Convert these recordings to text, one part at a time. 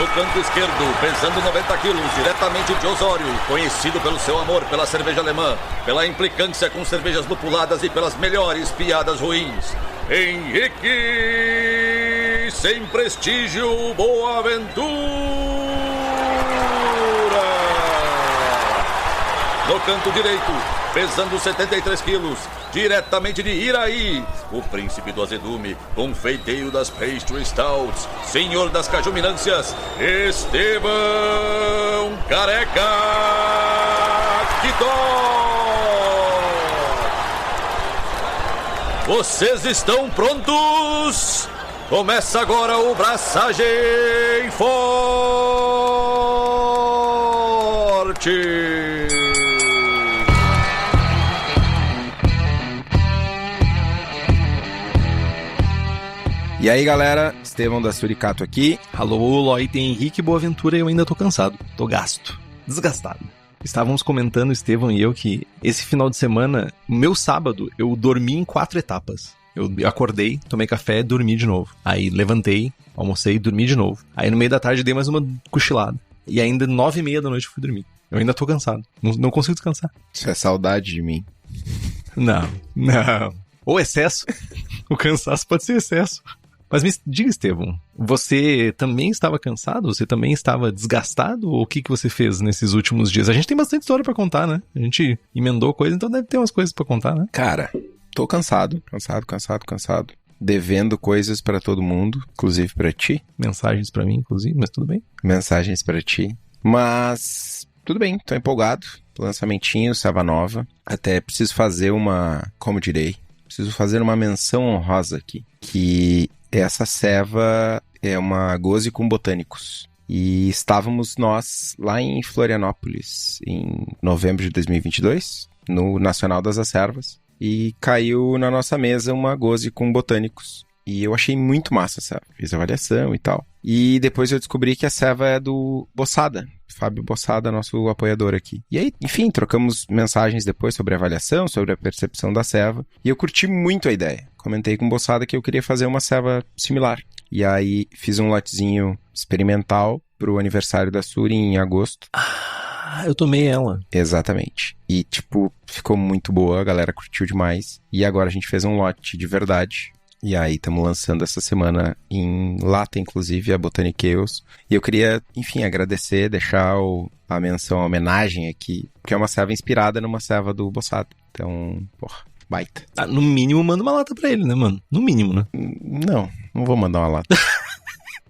No canto esquerdo, pesando 90 quilos, diretamente de Osório, conhecido pelo seu amor pela cerveja alemã, pela implicância com cervejas lupuladas e pelas melhores piadas ruins. Henrique, sem prestígio, Boaventura. No canto direito, pesando 73 quilos, diretamente de Iraí, o príncipe do azedume, confeiteiro das pastry stouts, senhor das cajuminâncias, Estevão Careca Quitó. Vocês estão prontos? Começa agora o Braçagem Forte. E aí, galera, Estevão da Suricato aqui. Alô, Loite, Henrique Boaventura, eu ainda tô cansado, tô gasto, desgastado. Estávamos comentando, Estevão e eu, que esse final de semana, meu sábado, eu dormi em 4 etapas. Eu acordei, tomei café, dormi de novo. Aí levantei, almocei, dormi de novo. Aí no meio da tarde dei mais uma cochilada. E ainda 9h30 da noite eu fui dormir. Eu ainda tô cansado, não consigo descansar. Isso é saudade de mim. Não. Ou excesso. O cansaço pode ser excesso. Mas me diga, Estevão, você também estava cansado? Você também estava desgastado? Ou o que você fez nesses últimos dias? A gente tem bastante história pra contar, né? A gente emendou coisa, então deve ter umas coisas pra contar, né? Cara, tô cansado. Devendo coisas pra todo mundo, inclusive pra ti. Mensagens pra mim, inclusive, mas tudo bem. Mensagens pra ti. Mas tudo bem, tô empolgado. Lançamentinho, Ceva nova. Até preciso fazer preciso fazer uma menção honrosa aqui. Que essa ceva é uma goze com botânicos. E estávamos nós lá em Florianópolis em novembro de 2022, no Nacional das Acervas. E caiu na nossa mesa uma goze com botânicos. E eu achei muito massa a ceva. Fiz avaliação e tal. E depois eu descobri que a ceva é do Bossada. Fábio Bossada, nosso apoiador aqui. E aí, enfim, trocamos mensagens depois sobre a avaliação, sobre a percepção da ceva. E eu curti muito a ideia. Comentei com o Bossada que eu queria fazer uma ceva similar. E aí fiz um lotezinho experimental pro aniversário da Suri em agosto. Ah, eu tomei ela. Exatamente. E, ficou muito boa, a galera curtiu demais. E agora a gente fez um lote de verdade. E aí, estamos lançando essa semana em lata, inclusive, a Botanic Ales. E eu queria, enfim, agradecer, deixar a menção, a homenagem aqui, porque é uma ceva inspirada numa ceva do Bossada. Então, baita. Ah, no mínimo, manda uma lata pra ele, né, mano? No mínimo, né? Não vou mandar uma lata.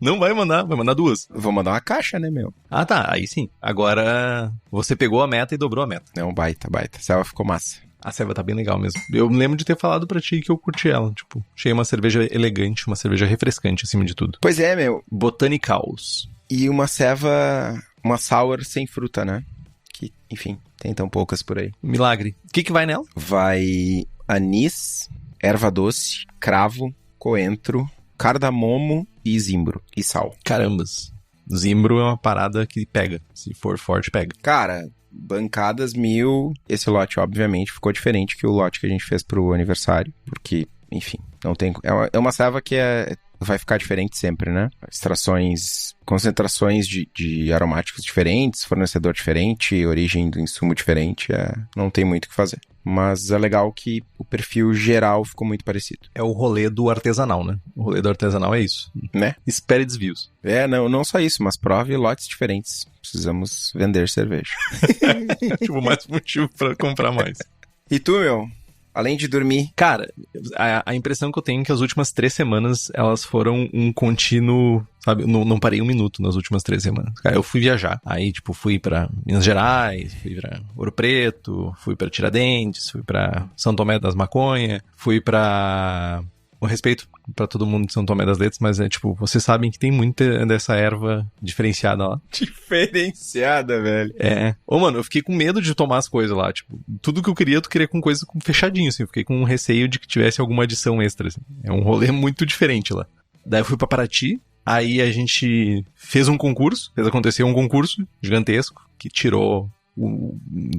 Não vai mandar 2. Vou mandar uma caixa, né, meu? Ah, tá, aí sim. Agora, você pegou a meta e dobrou a meta. Não, baita. A ceva ficou massa. A ceva tá bem legal mesmo. Eu lembro de ter falado pra ti que eu curti ela. Achei uma cerveja elegante, uma cerveja refrescante, acima de tudo. Pois é, meu. Botanicals. E uma ceva, uma sour sem fruta, né? Que, enfim, tem tão poucas por aí. Milagre. O que vai nela? Vai anis, erva doce, cravo, coentro, cardamomo e zimbro. E sal. Carambas. Zimbro é uma parada que pega. Se for forte, pega. Cara, bancadas 1000. Esse lote, obviamente, ficou diferente que o lote que a gente fez pro aniversário. Porque, enfim, não tem... É uma ceva que vai ficar diferente sempre, né? Extrações, concentrações de aromáticos diferentes, fornecedor diferente, origem do insumo diferente. Não tem muito o que fazer. Mas é legal que o perfil geral ficou muito parecido. É o rolê do artesanal, né? O rolê do artesanal é isso. Né? Espere desvios. Não só isso, mas prove lotes diferentes. Precisamos vender cerveja. Mais motivo pra comprar mais. E tu, meu? Além de dormir? Cara, a impressão que eu tenho é que as últimas 3 semanas, elas foram um contínuo, sabe? Não parei um minuto nas últimas 3 semanas. Cara, eu fui viajar. Aí, fui pra Minas Gerais, fui pra Ouro Preto, fui pra Tiradentes, fui pra São Tomé das Maconha, fui pra... Com respeito pra todo mundo de São Tomé das Letras, mas vocês sabem que tem muita dessa erva diferenciada lá. Diferenciada, velho. É. Mano, eu fiquei com medo de tomar as coisas lá, tudo que eu queria com coisa fechadinho, assim. Eu fiquei com um receio de que tivesse alguma adição extra, assim. É um rolê muito diferente lá. Daí eu fui pra Paraty, aí a gente fez acontecer um concurso gigantesco, que tirou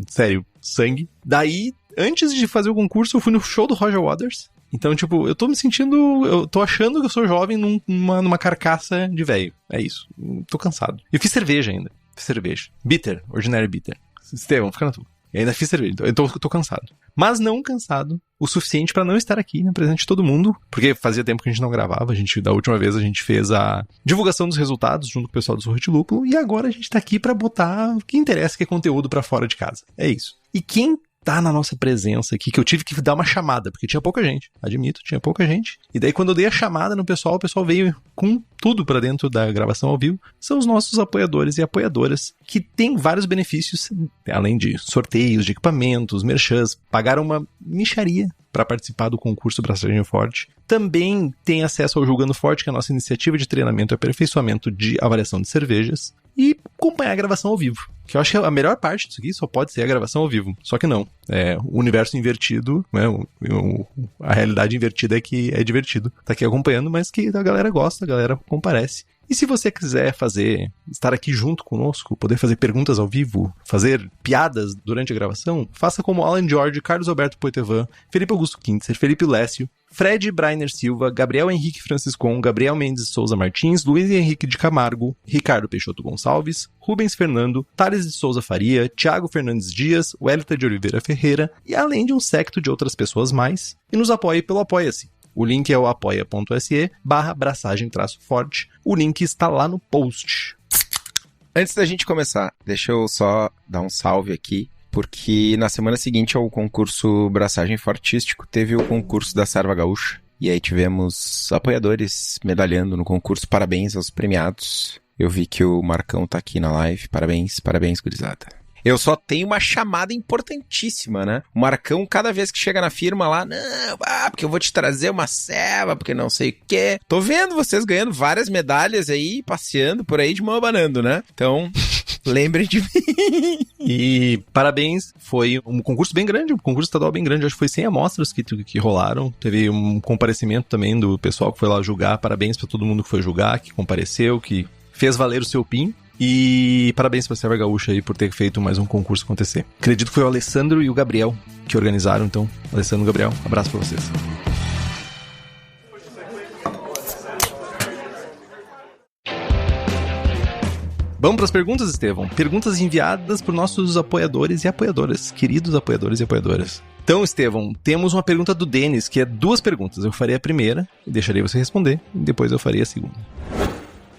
sério, sangue. Daí, antes de fazer o concurso, eu fui no show do Roger Waters. Então, tipo, eu tô me sentindo... Eu tô achando que eu sou jovem numa carcaça de velho. É isso. Tô cansado. Eu fiz cerveja ainda. Fiz cerveja. Bitter. Ordinary bitter. Estevão, fica na tua. E ainda fiz cerveja. Eu tô cansado. Mas não cansado o suficiente pra não estar aqui na presença de todo mundo. Porque fazia tempo que a gente não gravava. Da última vez a gente fez a divulgação dos resultados junto com o pessoal do Zorro de Lúpulo. E agora a gente tá aqui pra botar o que interessa, que é conteúdo pra fora de casa. É isso. E quem tá na nossa presença aqui, que eu tive que dar uma chamada, porque tinha pouca gente, admito, tinha pouca gente. E daí quando eu dei a chamada no pessoal, o pessoal veio com tudo pra dentro da gravação ao vivo. São os nossos apoiadores e apoiadoras, que tem vários benefícios, além de sorteios, de equipamentos, merchans, pagaram uma mixaria para participar do concurso Braçagem Forte. Também tem acesso ao Julgando Forte, que é a nossa iniciativa de treinamento e aperfeiçoamento de avaliação de cervejas, e acompanhar a gravação ao vivo. Que eu acho que a melhor parte disso aqui só pode ser a gravação ao vivo. Só que não. O universo invertido, né? A realidade invertida é que é divertido. Tá aqui acompanhando, mas que a galera gosta, a galera comparece. E se você quiser estar aqui junto conosco, poder fazer perguntas ao vivo, fazer piadas durante a gravação, faça como Alan George, Carlos Alberto Poitevin, Felipe Augusto Kintzer, Felipe Lécio, Fred Brainer Silva, Gabriel Henrique Franciscon, Gabriel Mendes Souza Martins, Luiz Henrique de Camargo, Ricardo Peixoto Gonçalves, Rubens Fernando, Thales de Souza Faria, Thiago Fernandes Dias, Wellington de Oliveira Ferreira, e além de um séquito de outras pessoas mais, e nos apoie pelo Apoia-se. O link é o apoia.se/braçagem-forte. O link está lá no post. Antes da gente começar, deixa eu só dar um salve aqui, porque na semana seguinte ao concurso Braçagem Fortístico, teve o concurso da Sarva Gaúcha. E aí tivemos apoiadores medalhando no concurso. Parabéns aos premiados. Eu vi que o Marcão tá aqui na live. Parabéns, gurizada. Eu só tenho uma chamada importantíssima, né? O Marcão, cada vez que chega na firma lá, não, porque eu vou te trazer uma ceva, porque não sei o quê. Tô vendo vocês ganhando várias medalhas aí, passeando por aí de mão abanando, né? Então, lembrem de mim. E parabéns, foi um concurso bem grande, um concurso estadual bem grande, acho que foi 100 amostras que rolaram. Teve um comparecimento também do pessoal que foi lá julgar. Parabéns pra todo mundo que foi julgar, que compareceu, que fez valer o seu PIN. E parabéns pra Sarva Gaúcha aí por ter feito mais um concurso acontecer. Acredito que foi o Alessandro e o Gabriel que organizaram, então. Alessandro e Gabriel, abraço pra vocês. Vamos pras perguntas, Estevão? Perguntas enviadas por nossos apoiadores e apoiadoras, queridos apoiadores e apoiadoras. Então, Estevão, temos uma pergunta do Denis, que é 2 perguntas. Eu farei a primeira e deixarei você responder, e depois eu farei a segunda.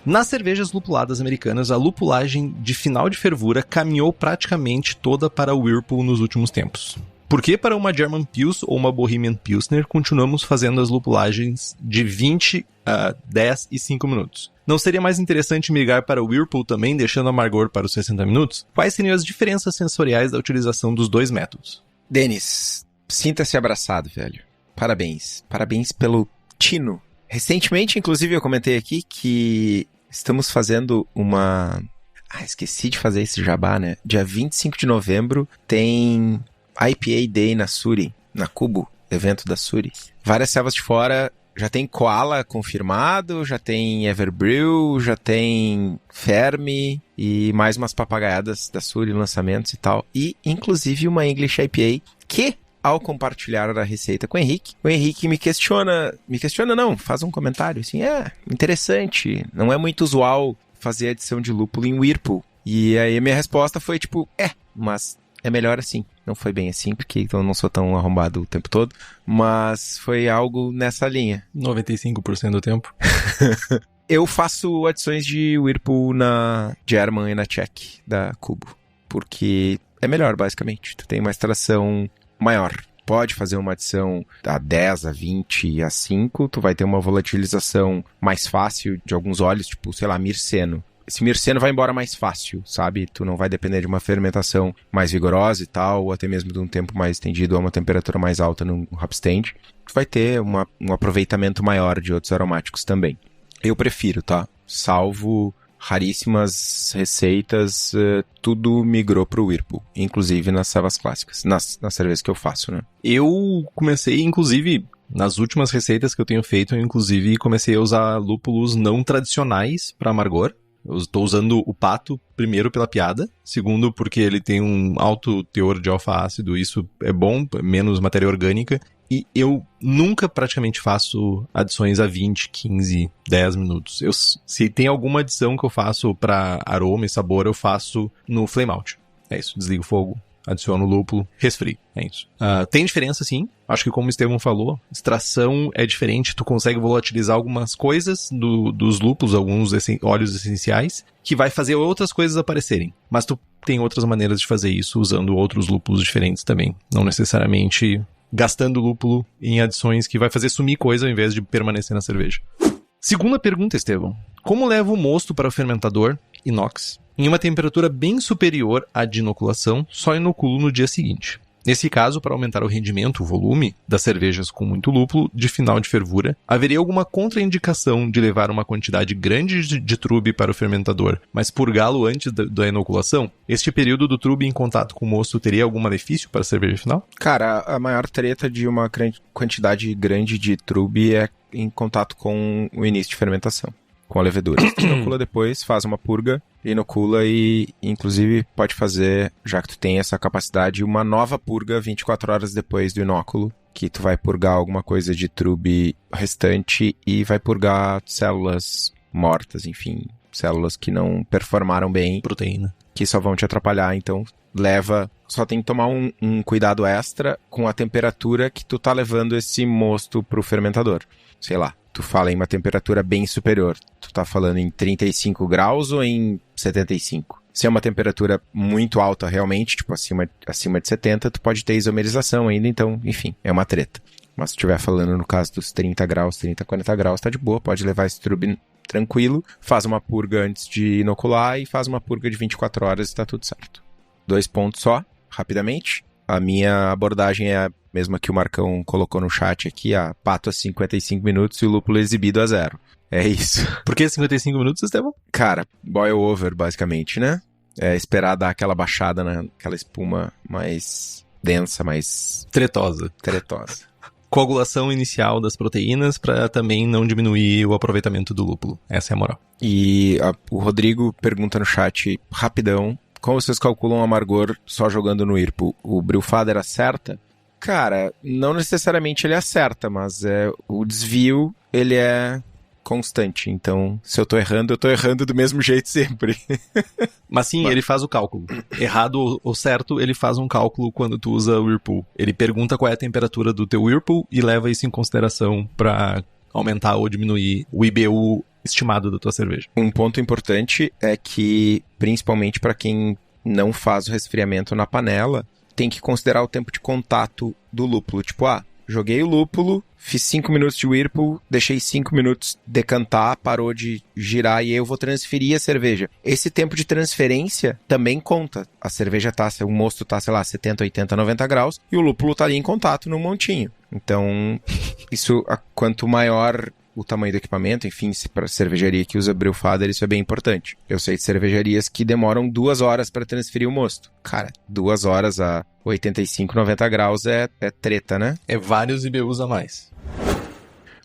Nas cervejas lupuladas americanas, a lupulagem de final de fervura caminhou praticamente toda para o Whirlpool nos últimos tempos. Por que para uma German Pils ou uma Bohemian Pilsner continuamos fazendo as lupulagens de 20 a 10 e 5 minutos? Não seria mais interessante migrar para o Whirlpool também, deixando o amargor para os 60 minutos? Quais seriam as diferenças sensoriais da utilização dos 2 métodos? Denis, sinta-se abraçado, velho. Parabéns. Parabéns pelo tino. Recentemente, inclusive, eu comentei aqui que estamos fazendo uma... esqueci de fazer esse jabá, né? Dia 25 de novembro tem IPA Day na Suri, na Cubo, evento da Suri. Várias servas de fora, já tem Koala confirmado, já tem Everbrew, já tem Fermi e mais umas papagaiadas da Suri, lançamentos e tal. E, inclusive, uma English IPA que... ao compartilhar a receita com o Henrique me questiona não, faz um comentário assim, interessante, não é muito usual fazer adição de lúpulo em Whirlpool. E aí a minha resposta foi tipo, mas é melhor assim. Não foi bem assim, porque eu não sou tão arrombado o tempo todo, mas foi algo nessa linha. 95% do tempo. Eu faço adições de Whirlpool na German e na Czech da Cubo, porque é melhor, basicamente. Tu tem uma extração maior. Pode fazer uma adição a 10, a 20, a 5, tu vai ter uma volatilização mais fácil de alguns óleos, tipo, sei lá, mirceno. Esse mirceno vai embora mais fácil, sabe? Tu não vai depender de uma fermentação mais vigorosa e tal, ou até mesmo de um tempo mais estendido a uma temperatura mais alta no hop stand. Tu vai ter um aproveitamento maior de outros aromáticos também. Eu prefiro, tá? Salvo raríssimas receitas, tudo migrou pro Whirlpool, inclusive nas servas clássicas, nas cervejas que eu faço, né? Eu comecei, inclusive, nas últimas receitas que eu tenho feito, comecei a usar lúpulos não tradicionais para amargor. Eu estou usando o pato, primeiro pela piada, segundo porque ele tem um alto teor de alfa-ácido, isso é bom, menos matéria orgânica, e eu nunca praticamente faço adições a 20, 15, 10 minutos. Se tem alguma adição que eu faço pra aroma e sabor, eu faço no flame out. É isso, desligo o fogo, adiciono o lúpulo, resfrio. É isso. Tem diferença, sim. Acho que como o Estevão falou, extração é diferente. Tu consegue volatilizar algumas coisas dos lúpulos, alguns óleos essenciais, que vai fazer outras coisas aparecerem. Mas tu tem outras maneiras de fazer isso usando outros lúpulos diferentes também. Não necessariamente gastando lúpulo em adições que vai fazer sumir coisa ao invés de permanecer na cerveja. Segunda pergunta, Estevão. Como levo o mosto para o fermentador inox em uma temperatura bem superior à de inoculação, só inoculo no dia seguinte? Nesse caso, para aumentar o rendimento, o volume das cervejas com muito lúpulo de final de fervura, haveria alguma contraindicação de levar uma quantidade grande de trube para o fermentador, mas purgá-lo antes da inoculação? Este período do trube em contato com o mosto teria algum malefício para a cerveja final? Cara, a maior treta de uma quantidade grande de trube é em contato com o início de fermentação, com a levedura. Tu inocula depois, faz uma purga, inocula e, inclusive, pode fazer, já que tu tem essa capacidade, uma nova purga 24 horas depois do inóculo, que tu vai purgar alguma coisa de trube restante e vai purgar células mortas, enfim, células que não performaram bem. Proteína. Que só vão te atrapalhar, então só tem que tomar um cuidado extra com a temperatura que tu tá levando esse mosto pro fermentador. Sei lá, tu fala em uma temperatura bem superior. Tu tá falando em 35 graus ou em 75? Se é uma temperatura muito alta realmente, tipo acima de 70, tu pode ter isomerização ainda, então, enfim, é uma treta. Mas se estiver falando no caso dos 30 graus, 30, 40 graus, tá de boa, pode levar esse trube tranquilo, faz uma purga antes de inocular e faz uma purga de 24 horas e tá tudo certo. 2 pontos só, rapidamente. A minha abordagem é a mesma que o Marcão colocou no chat aqui, a pato a 55 minutos e o lúpulo exibido a 0. É isso. Por que 55 minutos, Estevão? Cara, boil over, basicamente, né? É esperar dar aquela baixada naquela espuma mais densa, mais... Tretosa. Coagulação inicial das proteínas para também não diminuir o aproveitamento do lúpulo. Essa é a moral. E o Rodrigo pergunta no chat, rapidão, como vocês calculam o amargor só jogando no IRPO? O Brewfather acerta? Cara, não necessariamente ele acerta, mas o desvio, ele é constante. Então, se eu tô errando do mesmo jeito sempre. Mas sim, ele faz o cálculo. Errado ou certo, ele faz um cálculo quando tu usa o Whirlpool. Ele pergunta qual é a temperatura do teu Whirlpool e leva isso em consideração para aumentar ou diminuir o IBU estimado da tua cerveja. Um ponto importante é que, principalmente para quem não faz o resfriamento na panela, tem que considerar o tempo de contato do lúpulo. Tipo, joguei o lúpulo, fiz 5 minutos de Whirlpool, deixei 5 minutos decantar, parou de girar e aí eu vou transferir a cerveja. Esse tempo de transferência também conta. A cerveja o mosto tá, sei lá, 70, 80, 90 graus e o lúpulo tá ali em contato no montinho. Então, isso, quanto maior o tamanho do equipamento, enfim, para cervejaria que usa Brewfather, isso é bem importante. Eu sei de cervejarias que demoram 2 horas para transferir o mosto. Cara, 2 horas a 85, 90 graus é treta, né? É vários IBUs a mais.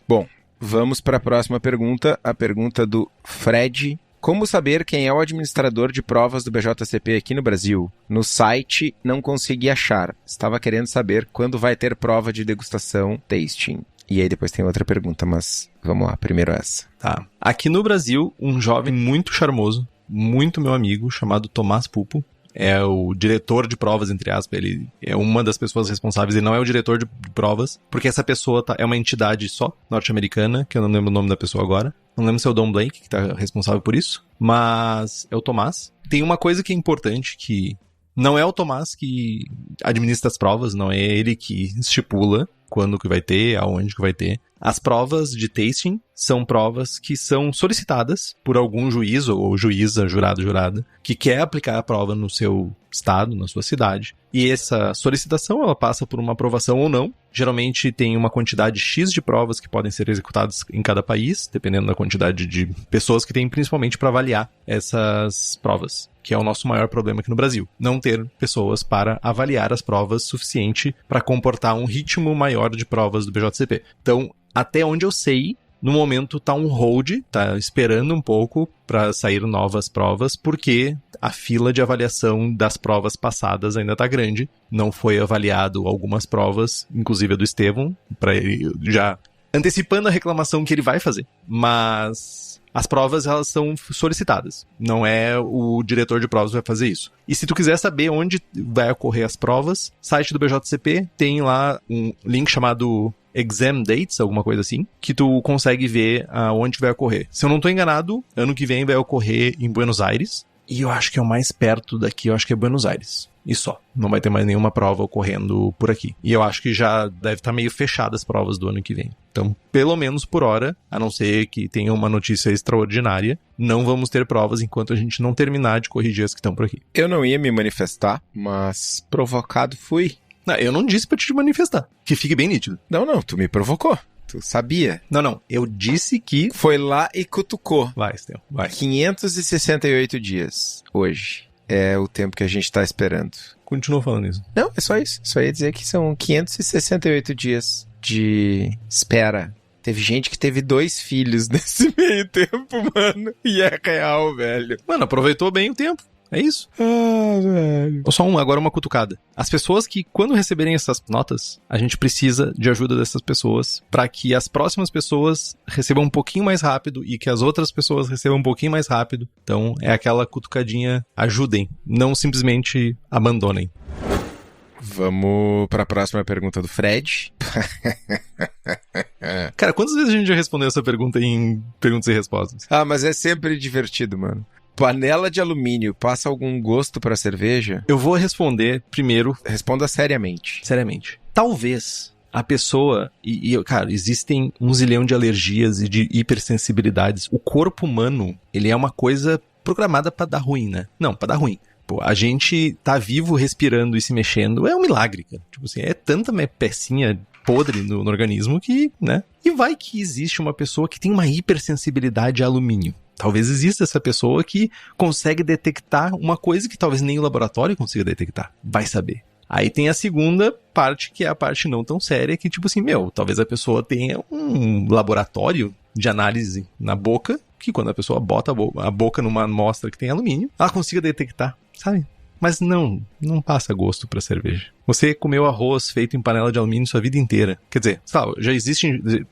Bom, vamos para a próxima pergunta, a pergunta do Fred. Como saber quem é o administrador de provas do BJCP aqui no Brasil? No site não consegui achar. Estava querendo saber quando vai ter prova de degustação tasting. E aí depois tem outra pergunta, mas vamos lá, primeiro essa. Tá. Aqui no Brasil, um jovem muito charmoso, muito meu amigo, chamado Tomás Pupo, é o diretor de provas, entre aspas. Ele é uma das pessoas responsáveis, ele não é o diretor de provas, porque essa pessoa é uma entidade só, norte-americana, que eu não lembro o nome da pessoa agora. Não lembro se é o Don Blake, que tá responsável por isso, mas é o Tomás. Tem uma coisa que é importante, que não é o Tomás que administra as provas, não é ele que estipula quando que vai ter, aonde que vai ter. As provas de tasting são provas que são solicitadas por algum juiz ou juíza, jurado, jurada, que quer aplicar a prova no seu estado, na sua cidade. E essa solicitação, ela passa por uma aprovação ou não. Geralmente tem uma quantidade X de provas que podem ser executadas em cada país, dependendo da quantidade de pessoas que tem, principalmente para avaliar essas provas, que é o nosso maior problema aqui no Brasil. Não ter pessoas para avaliar as provas suficiente para comportar um ritmo maior de provas do BJCP. Então, até onde eu sei, no momento tá um hold, tá esperando um pouco para sair novas provas, porque a fila de avaliação das provas passadas ainda tá grande. Não foi avaliado algumas provas, inclusive a do Estevão, para ele já antecipando a reclamação que ele vai fazer. Mas as provas, elas são solicitadas. Não é o diretor de provas que vai fazer isso. E se tu quiser saber onde vai ocorrer as provas, site do BJCP tem lá um link chamado Exam Dates, alguma coisa assim, que tu consegue ver onde vai ocorrer. Se eu não tô enganado, ano que vem vai ocorrer em Buenos Aires. E eu acho que é o mais perto daqui, eu acho que é Buenos Aires. E só. Não vai ter mais nenhuma prova ocorrendo por aqui. E eu acho que já deve estar meio fechadas as provas do ano que vem. Então, pelo menos por hora, a não ser que tenha uma notícia extraordinária, não vamos ter provas enquanto a gente não terminar de corrigir as que estão por aqui. Eu não ia me manifestar, mas provocado fui. Não, eu não disse pra te manifestar. Que fique bem nítido. Não, tu me provocou. Tu sabia? Não, eu disse que... Foi lá e cutucou. Vai, Estevão, vai. 568 dias hoje é o tempo que a gente tá esperando. Continua falando isso. Não, é só isso. Só ia dizer que são 568 dias de espera. Teve gente que teve 2 filhos nesse meio tempo, mano. E é real, velho. Mano, aproveitou bem o tempo. É isso. Ah, velho. Só agora uma cutucada. As pessoas que, quando receberem essas notas, a gente precisa de ajuda dessas pessoas para que as próximas pessoas recebam um pouquinho mais rápido e que as outras pessoas recebam um pouquinho mais rápido. Então, é aquela cutucadinha. Ajudem. Não simplesmente abandonem. Vamos para a próxima pergunta do Fred. Cara, quantas vezes a gente já respondeu essa pergunta em perguntas e respostas? Ah, mas é sempre divertido, mano. Panela de alumínio passa algum gosto pra cerveja? Eu vou responder primeiro. Responda seriamente. Seriamente. Talvez a pessoa... cara, existem um zilhão de alergias e de hipersensibilidades. O corpo humano, ele é uma coisa programada pra dar ruim, né? Não, pra dar ruim. Pô, a gente tá vivo, respirando e se mexendo. É um milagre, cara. Tipo assim, é tanta pecinha podre no organismo que, né? E vai que existe uma pessoa que tem uma hipersensibilidade a alumínio. Talvez exista essa pessoa que consegue detectar uma coisa que talvez nem o laboratório consiga detectar. Vai saber. Aí tem a segunda parte, que é a parte não tão séria, que tipo assim, talvez a pessoa tenha um laboratório de análise na boca, que quando a pessoa bota a boca numa amostra que tem alumínio, ela consiga detectar, sabe? Mas não passa gosto pra cerveja. Você comeu arroz feito em panela de alumínio sua vida inteira. Quer dizer, sabe,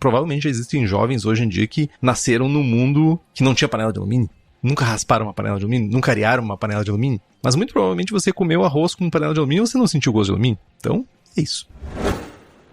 provavelmente já existem jovens hoje em dia que nasceram num mundo que não tinha panela de alumínio. Nunca rasparam uma panela de alumínio, nunca arearam uma panela de alumínio. Mas muito provavelmente você comeu arroz com panela de alumínio e você não sentiu gosto de alumínio. Então, é isso.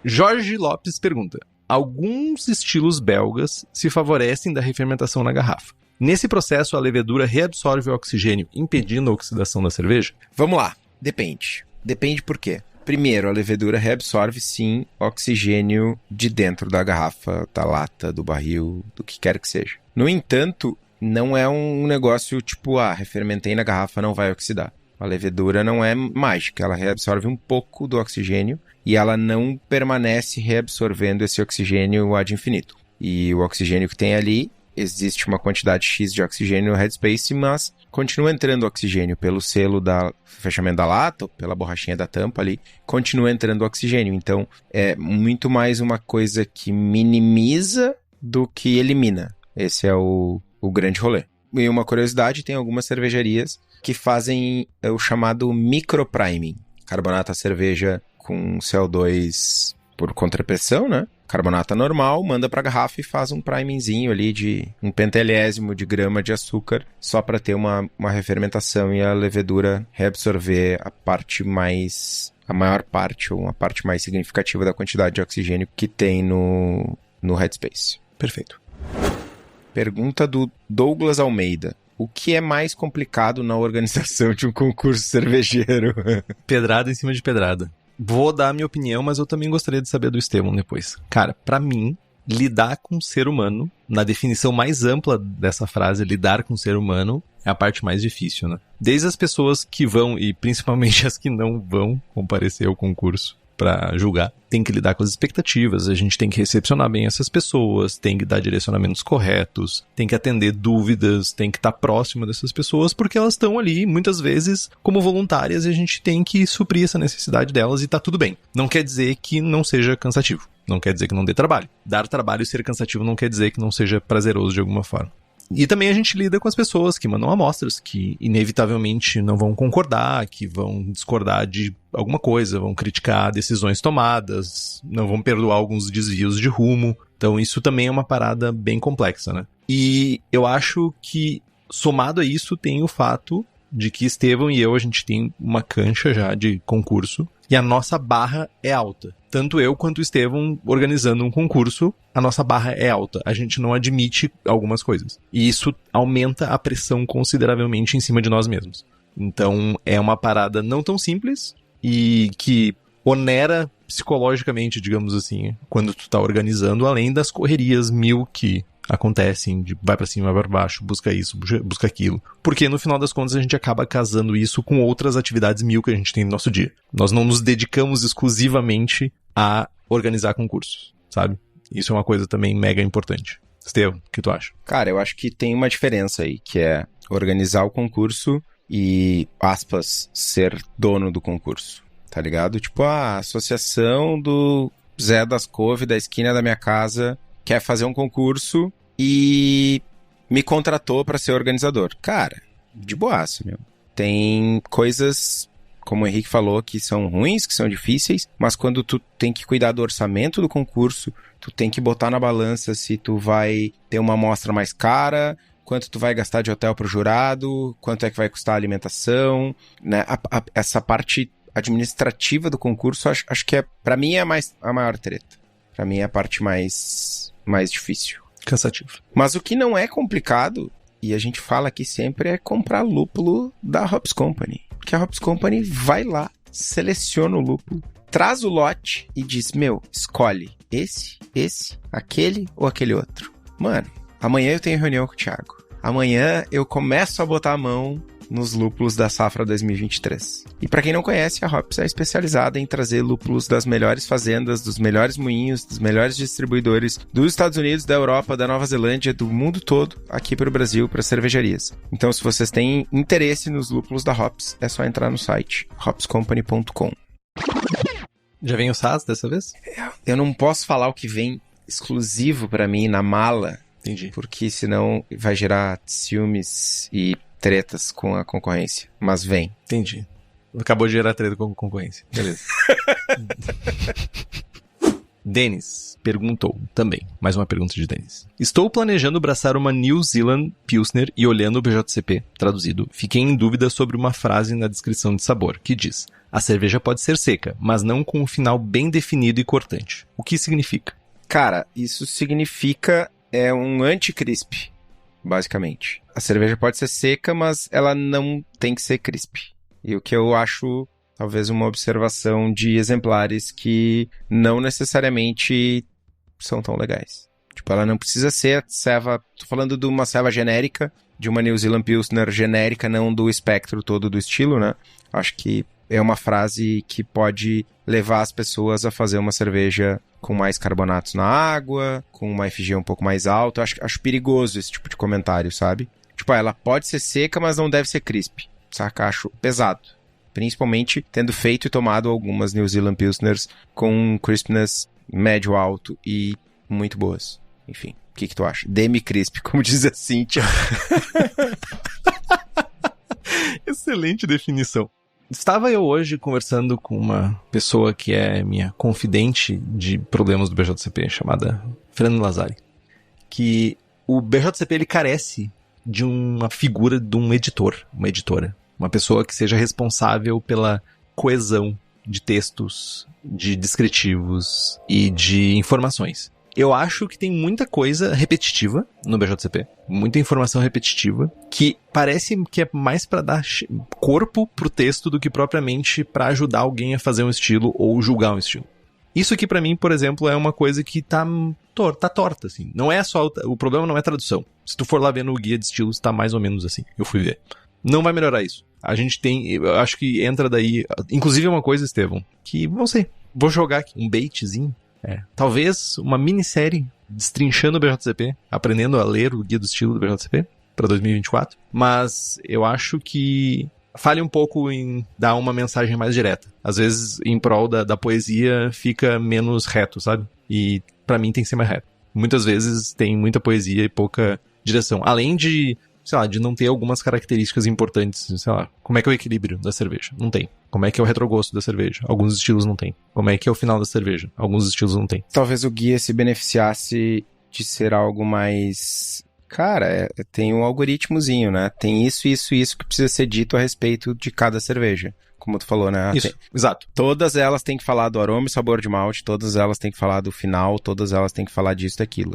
Jorge Lopes pergunta: alguns estilos belgas se favorecem da refermentação na garrafa. Nesse processo, a levedura reabsorve o oxigênio, impedindo a oxidação da cerveja? Vamos lá. Depende. Depende por quê? Primeiro, a levedura reabsorve, sim, oxigênio de dentro da garrafa, da lata, do barril, do que quer que seja. No entanto, não é um negócio tipo, refermentei na garrafa, não vai oxidar. A levedura não é mágica, ela reabsorve um pouco do oxigênio e ela não permanece reabsorvendo esse oxigênio ad infinito. E o oxigênio que tem ali, existe uma quantidade X de oxigênio no headspace, mas continua entrando oxigênio pelo selo do fechamento da lata, ou pela borrachinha da tampa ali, continua entrando oxigênio. Então, é muito mais uma coisa que minimiza do que elimina. Esse é o grande rolê. E uma curiosidade, tem algumas cervejarias que fazem o chamado micropriming. Carbonata a cerveja com CO2 por contrapressão, né? Carbonata normal, manda pra garrafa e faz um primingzinho ali de um pentelésimo de grama de açúcar, só para ter uma refermentação e a levedura reabsorver a maior parte, ou uma parte mais significativa da quantidade de oxigênio que tem no headspace. Perfeito. Pergunta do Douglas Almeida: o que é mais complicado na organização de um concurso cervejeiro? Pedrada em cima de pedrada. Vou dar a minha opinião, mas eu também gostaria de saber do Estevão depois. Cara, pra mim, lidar com o ser humano, na definição mais ampla dessa frase, lidar com o ser humano, é a parte mais difícil, né? Desde as pessoas que vão, e principalmente as que não vão comparecer ao concurso. pra julgar. Tem que lidar com as expectativas, a gente tem que recepcionar bem essas pessoas, tem que dar direcionamentos corretos, tem que atender dúvidas, tem que estar próximo dessas pessoas, porque elas estão ali, muitas vezes, como voluntárias, e a gente tem que suprir essa necessidade delas e tá tudo bem. Não quer dizer que não seja cansativo, não quer dizer que não dê trabalho. Dar trabalho e ser cansativo não quer dizer que não seja prazeroso de alguma forma. E também a gente lida com as pessoas que mandam amostras, que inevitavelmente não vão concordar, que vão discordar de alguma coisa, vão criticar decisões tomadas, não vão perdoar alguns desvios de rumo. Então isso também é uma parada bem complexa, né? E eu acho que, somado a isso, tem o fato de que Estevão e eu, a gente tem uma cancha já de concurso, e a nossa barra é alta. Tanto eu quanto o Estevão, organizando um concurso, a nossa barra é alta. A gente não admite algumas coisas. E isso aumenta a pressão consideravelmente em cima de nós mesmos. Então, é uma parada não tão simples e que onera psicologicamente, digamos assim, quando tu tá organizando, além das correrias mil que acontecem, de vai pra cima, vai pra baixo, busca isso, busca aquilo. Porque no final das contas a gente acaba casando isso com outras atividades mil que a gente tem no nosso dia. Nós não nos dedicamos exclusivamente a organizar concursos, sabe? Isso é uma coisa também mega importante. Estevão, o que tu acha? Cara, eu acho que tem uma diferença aí, que é organizar o concurso e, aspas, ser dono do concurso, tá ligado? Tipo, a associação do Zé das Couve da esquina da minha casa quer fazer um concurso e me contratou pra ser organizador. Cara, de boaça, meu. Tem coisas, como o Henrique falou, que são ruins, que são difíceis, mas quando tu tem que cuidar do orçamento do concurso, tu tem que botar na balança se tu vai ter uma amostra mais cara, quanto tu vai gastar de hotel pro jurado, quanto é que vai custar a alimentação, né? Essa parte administrativa do concurso, acho que pra mim é a maior treta. Pra mim é a parte mais difícil. Cansativo. Mas o que não é complicado, e a gente fala aqui sempre, é comprar lúpulo da Hops Company. Porque a Hops Company vai lá, seleciona o lúpulo, traz o lote e diz, meu, escolhe esse, aquele ou aquele outro. Mano, amanhã eu tenho reunião com o Thiago. Amanhã eu começo a botar a mão nos lúpulos da safra 2023. E pra quem não conhece, a Hops é especializada em trazer lúpulos das melhores fazendas, dos melhores moinhos, dos melhores distribuidores dos Estados Unidos, da Europa, da Nova Zelândia, do mundo todo, aqui pro Brasil, para cervejarias. Então, se vocês têm interesse nos lúpulos da Hops, é só entrar no site hopscompany.com. Já vem o SAS dessa vez? Eu não posso falar o que vem exclusivo pra mim na mala. Entendi. Porque senão vai gerar ciúmes e tretas com a concorrência. Mas vem. Entendi. Acabou de gerar treta com a concorrência. Beleza. Denis perguntou também. Mais uma pergunta de Denis. Estou planejando abraçar uma New Zealand Pilsner e olhando o BJCP, traduzido, fiquei em dúvida sobre uma frase na descrição de sabor, que diz: a cerveja pode ser seca, mas não com um final bem definido e cortante. O que significa? Cara, isso significa um anti-crisp, basicamente. A cerveja pode ser seca, mas ela não tem que ser crisp. E o que eu acho, talvez, uma observação de exemplares que não necessariamente são tão legais. Tipo, ela não precisa ser ceva... Tô falando de uma ceva genérica, de uma New Zealand Pilsner genérica, não do espectro todo do estilo, né? Acho que é uma frase que pode levar as pessoas a fazer uma cerveja com mais carbonatos na água, com uma FG um pouco mais alta. Acho perigoso esse tipo de comentário, sabe? Tipo, ela pode ser seca, mas não deve ser crisp. Saca? Acho pesado. Principalmente tendo feito e tomado algumas New Zealand Pilsners com crispness médio alto e muito boas. Enfim, o que tu acha? Demi-crisp, como diz a Cíntia. Excelente definição. Estava eu hoje conversando com uma pessoa que é minha confidente de problemas do BJCP, chamada Fernando Lazari, que o BJCP ele carece de uma figura de um editor, uma editora, uma pessoa que seja responsável pela coesão de textos, de descritivos e de informações. Eu acho que tem muita coisa repetitiva no BJCP, muita informação repetitiva, que parece que é mais pra dar corpo pro texto do que propriamente pra ajudar alguém a fazer um estilo ou julgar um estilo. Isso aqui pra mim, por exemplo, é uma coisa que tá torta, assim. Não é só... O problema não é tradução. Se tu for lá ver no guia de estilos, tá mais ou menos assim. Eu fui ver. Não vai melhorar isso. A gente tem... Eu acho que entra daí... Inclusive é uma coisa, Estevão, que, não sei... Vou jogar aqui um baitzinho. Talvez uma minissérie destrinchando o BJCP, aprendendo a ler o guia do estilo do BJCP para 2024. Mas eu acho que falha um pouco em dar uma mensagem mais direta. Às vezes, em prol da poesia, fica menos reto, sabe? E pra mim tem que ser mais reto. Muitas vezes tem muita poesia e pouca direção. Além de, sei lá, de não ter algumas características importantes. Sei lá, como é que é o equilíbrio da cerveja? Não tem. Como é que é o retrogosto da cerveja? Alguns estilos não tem. Como é que é o final da cerveja? Alguns estilos não tem. Talvez o guia se beneficiasse de ser algo mais... Cara, tem um algoritmozinho, né? Tem isso que precisa ser dito a respeito de cada cerveja. Como tu falou, né? Isso, exato. Todas elas têm que falar do aroma e sabor de malte, todas elas têm que falar do final, todas elas têm que falar disso e daquilo.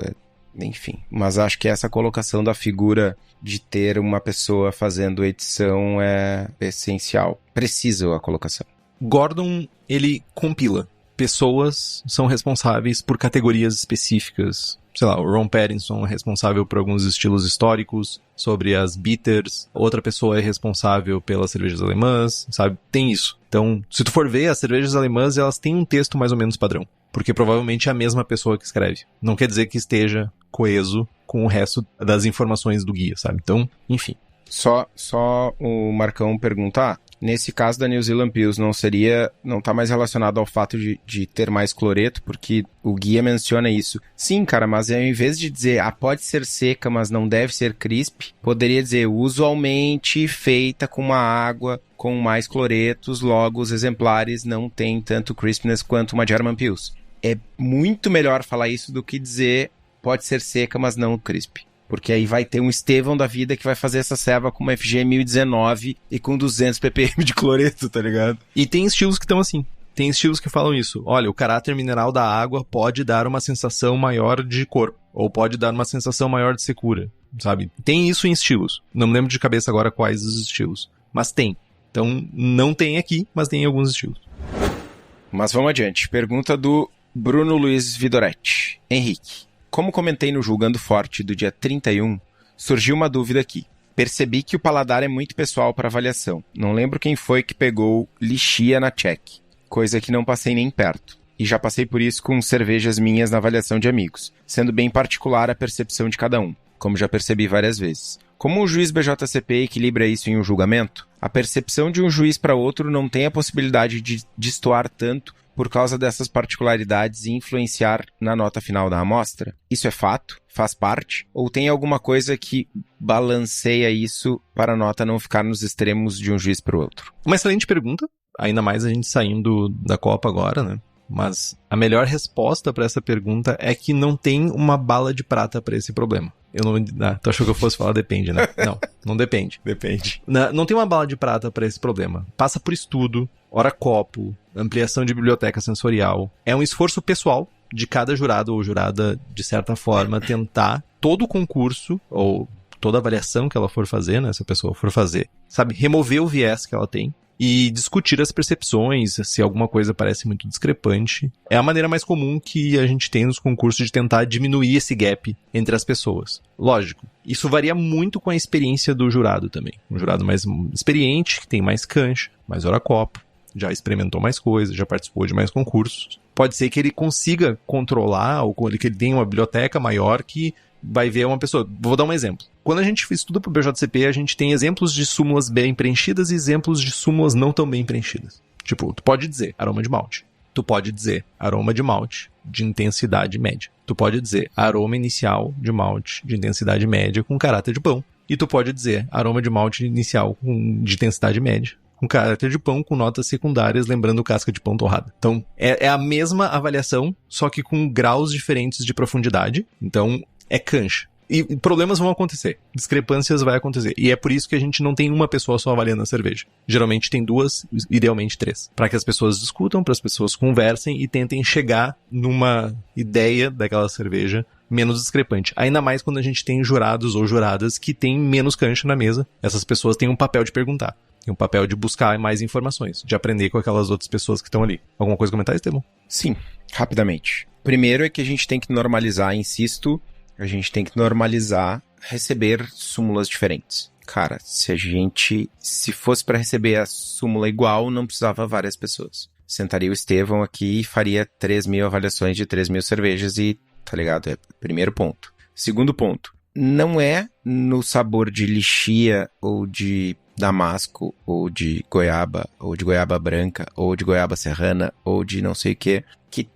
Enfim, mas acho que essa colocação da figura de ter uma pessoa fazendo edição é essencial. Precisa a colocação. Gordon, ele compila. Pessoas são responsáveis por categorias específicas. Sei lá, o Ron Pattinson é responsável por alguns estilos históricos, sobre as bitters. Outra pessoa é responsável pelas cervejas alemãs, sabe? Tem isso. Então, se tu for ver, as cervejas alemãs, elas têm um texto mais ou menos padrão. Porque provavelmente é a mesma pessoa que escreve. Não quer dizer que esteja coeso com o resto das informações do guia, sabe? Então, enfim. Só o Marcão perguntar... Nesse caso da New Zealand Pils, não tá mais relacionado ao fato de ter mais cloreto, porque o guia menciona isso. Sim, cara, mas ao invés de dizer, pode ser seca, mas não deve ser crisp, poderia dizer, usualmente feita com uma água com mais cloretos, logo os exemplares não têm tanto crispness quanto uma German Pils. É muito melhor falar isso do que dizer, pode ser seca, mas não crisp. Porque aí vai ter um Estevão da vida que vai fazer essa ceva com uma FG 1019 e com 200 ppm de cloreto, tá ligado? E tem estilos que estão assim. Tem estilos que falam isso. Olha, o caráter mineral da água pode dar uma sensação maior de corpo. Ou pode dar uma sensação maior de secura, sabe? Tem isso em estilos. Não me lembro de cabeça agora quais os estilos. Mas tem. Então, não tem aqui, mas tem em alguns estilos. Mas vamos adiante. Pergunta do Bruno Luiz Vidoretti. Henrique. Como comentei no Julgando Forte do dia 31, surgiu uma dúvida aqui. Percebi que o paladar é muito pessoal para avaliação. Não lembro quem foi que pegou lixia na check, coisa que não passei nem perto. E já passei por isso com cervejas minhas na avaliação de amigos, sendo bem particular a percepção de cada um, como já percebi várias vezes. Como o juiz BJCP equilibra isso em um julgamento, a percepção de um juiz para outro não tem a possibilidade de destoar tanto por causa dessas particularidades e influenciar na nota final da amostra? Isso é fato? Faz parte? Ou tem alguma coisa que balanceia isso para a nota não ficar nos extremos de um juiz para o outro? Uma excelente pergunta, ainda mais a gente saindo da Copa agora, né? Mas a melhor resposta para essa pergunta é que não tem uma bala de prata para esse problema. Tu achou que eu fosse falar depende, né? Não depende. Depende. Não tem uma bala de prata para esse problema. Passa por estudo, hora copo, ampliação de biblioteca sensorial. É um esforço pessoal de cada jurado ou jurada, de certa forma, tentar todo o concurso ou toda avaliação que ela for fazer, né? Se a pessoa for fazer, sabe? Remover o viés que ela tem e discutir as percepções, se alguma coisa parece muito discrepante. É a maneira mais comum que a gente tem nos concursos de tentar diminuir esse gap entre as pessoas. Lógico, isso varia muito com a experiência do jurado também. Um jurado mais experiente, que tem mais cancha, mais hora-copo, já experimentou mais coisas, já participou de mais concursos. Pode ser que ele consiga controlar, ou que ele tenha uma biblioteca maior que vai ver uma pessoa. Vou dar um exemplo. Quando a gente estuda pro BJCP, a gente tem exemplos de súmulas bem preenchidas e exemplos de súmulas não tão bem preenchidas. Tipo, tu pode dizer aroma de malte. Tu pode dizer aroma de malte de intensidade média. Tu pode dizer aroma inicial de malte de intensidade média com caráter de pão. E tu pode dizer aroma de malte inicial de intensidade média com caráter de pão com notas secundárias, lembrando casca de pão torrada. Então, é a mesma avaliação, só que com graus diferentes de profundidade. Então, é cancha. E problemas vão acontecer. Discrepâncias vai acontecer. E é por isso que a gente não tem uma pessoa só avaliando a cerveja. Geralmente tem 2, idealmente 3. Para que as pessoas discutam, para as pessoas conversem e tentem chegar numa ideia daquela cerveja menos discrepante. Ainda mais quando a gente tem jurados ou juradas que têm menos cancha na mesa. Essas pessoas têm um papel de perguntar. Tem um papel de buscar mais informações. De aprender com aquelas outras pessoas que estão ali. Alguma coisa a comentar, Estevão? Sim, rapidamente. Primeiro é que a gente tem que normalizar, insisto... A gente tem que normalizar receber súmulas diferentes. Cara, se fosse para receber a súmula igual, não precisava várias pessoas. sentaria o Estevão aqui e faria 3.000 avaliações de 3.000 cervejas e, tá ligado? É primeiro ponto. Segundo ponto, não é no sabor de lixia ou de damasco ou de goiaba branca ou de goiaba serrana ou de não sei o que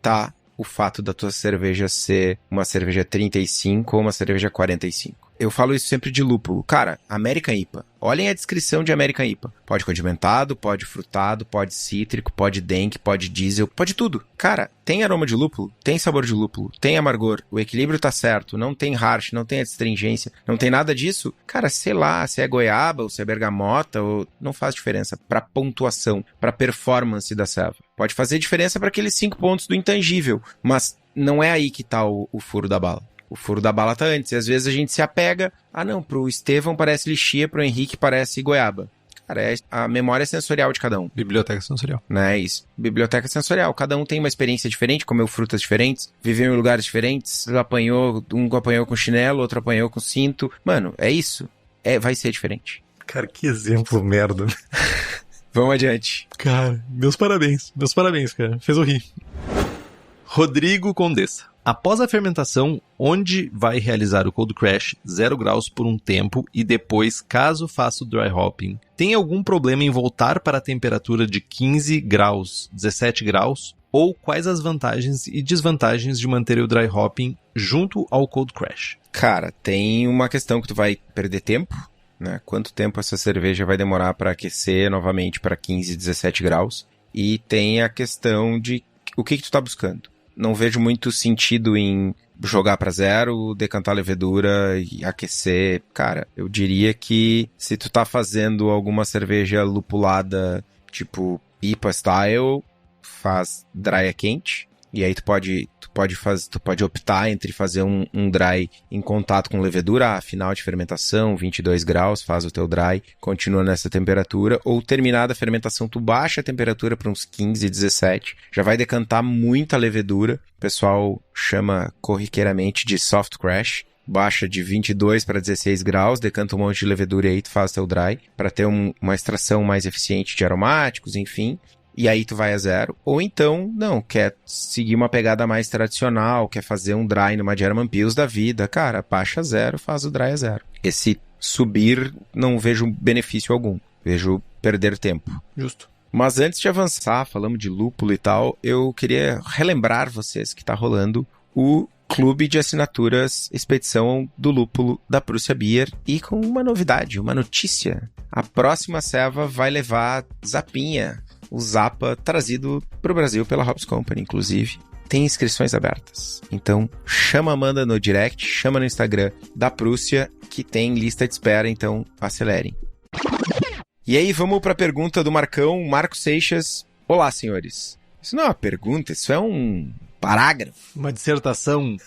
tá o fato da tua cerveja ser uma cerveja 35 ou uma cerveja 45. Eu falo isso sempre de lúpulo. Cara, American IPA. Olhem a descrição de American IPA. Pode condimentado, pode frutado, pode cítrico, pode dank, pode diesel, pode tudo. Cara, tem aroma de lúpulo, tem sabor de lúpulo, tem amargor, o equilíbrio tá certo, não tem harsh, não tem astringência, não tem nada disso. Cara, sei lá, se é goiaba ou se é bergamota, ou não faz diferença pra pontuação, pra performance da serva. Pode fazer diferença para aqueles 5 pontos do intangível, mas não é aí que tá o furo da bala. O furo da bala tá antes. E às vezes a gente se apega... Ah, não, pro Estevão parece lixia, pro Henrique parece goiaba. Cara, é a memória sensorial de cada um. Biblioteca sensorial. Não é isso. Biblioteca sensorial. Cada um tem uma experiência diferente, comeu frutas diferentes, viveu em lugares diferentes, um apanhou com chinelo, outro apanhou com cinto. Mano, é isso. Vai ser diferente. Cara, que exemplo merda. Vamos adiante. Cara, meus parabéns, cara. Fez eu rir. Rodrigo Condessa. Após a fermentação, onde vai realizar o cold crash 0 graus por um tempo e depois, caso faça o dry hopping, tem algum problema em voltar para a temperatura de 15 graus, 17 graus? Ou quais as vantagens e desvantagens de manter o dry hopping junto ao cold crash? Cara, tem uma questão que tu vai perder tempo, né? Quanto tempo essa cerveja vai demorar para aquecer novamente para 15, 17 graus? E tem a questão de o que tu tá buscando. Não vejo muito sentido em jogar para 0, decantar a levedura e aquecer. Cara, eu diria que se tu tá fazendo alguma cerveja lupulada, tipo IPA style, faz dry a quente. E aí tu pode optar entre fazer um dry em contato com levedura, final de fermentação, 22 graus, faz o teu dry, continua nessa temperatura, ou terminada a fermentação, tu baixa a temperatura para uns 15, 17, já vai decantar muita levedura, o pessoal chama corriqueiramente de soft crash, baixa de 22 para 16 graus, decanta um monte de levedura e aí tu faz teu dry, para ter uma extração mais eficiente de aromáticos, enfim. E aí tu vai a 0, ou então, não, quer seguir uma pegada mais tradicional, quer fazer um dry numa German Pils da vida, cara, baixa a 0, faz o dry a 0. Esse subir, não vejo benefício algum, vejo perder tempo. Justo. Mas antes de avançar, falamos de lúpulo e tal, eu queria relembrar vocês que tá rolando o Clube de Assinaturas Expedição do Lúpulo da Prússia Beer, e com uma novidade, uma notícia. A próxima serva vai levar Zapinha, o Zapa, trazido para o Brasil pela Hops Company, inclusive. Tem inscrições abertas. Então, chama a Amanda no direct, chama no Instagram da Prússia, que tem lista de espera, então acelerem. E aí, vamos para a pergunta do Marcão, Marco Seixas. Olá, senhores. Isso não é uma pergunta, isso é um parágrafo. Uma dissertação.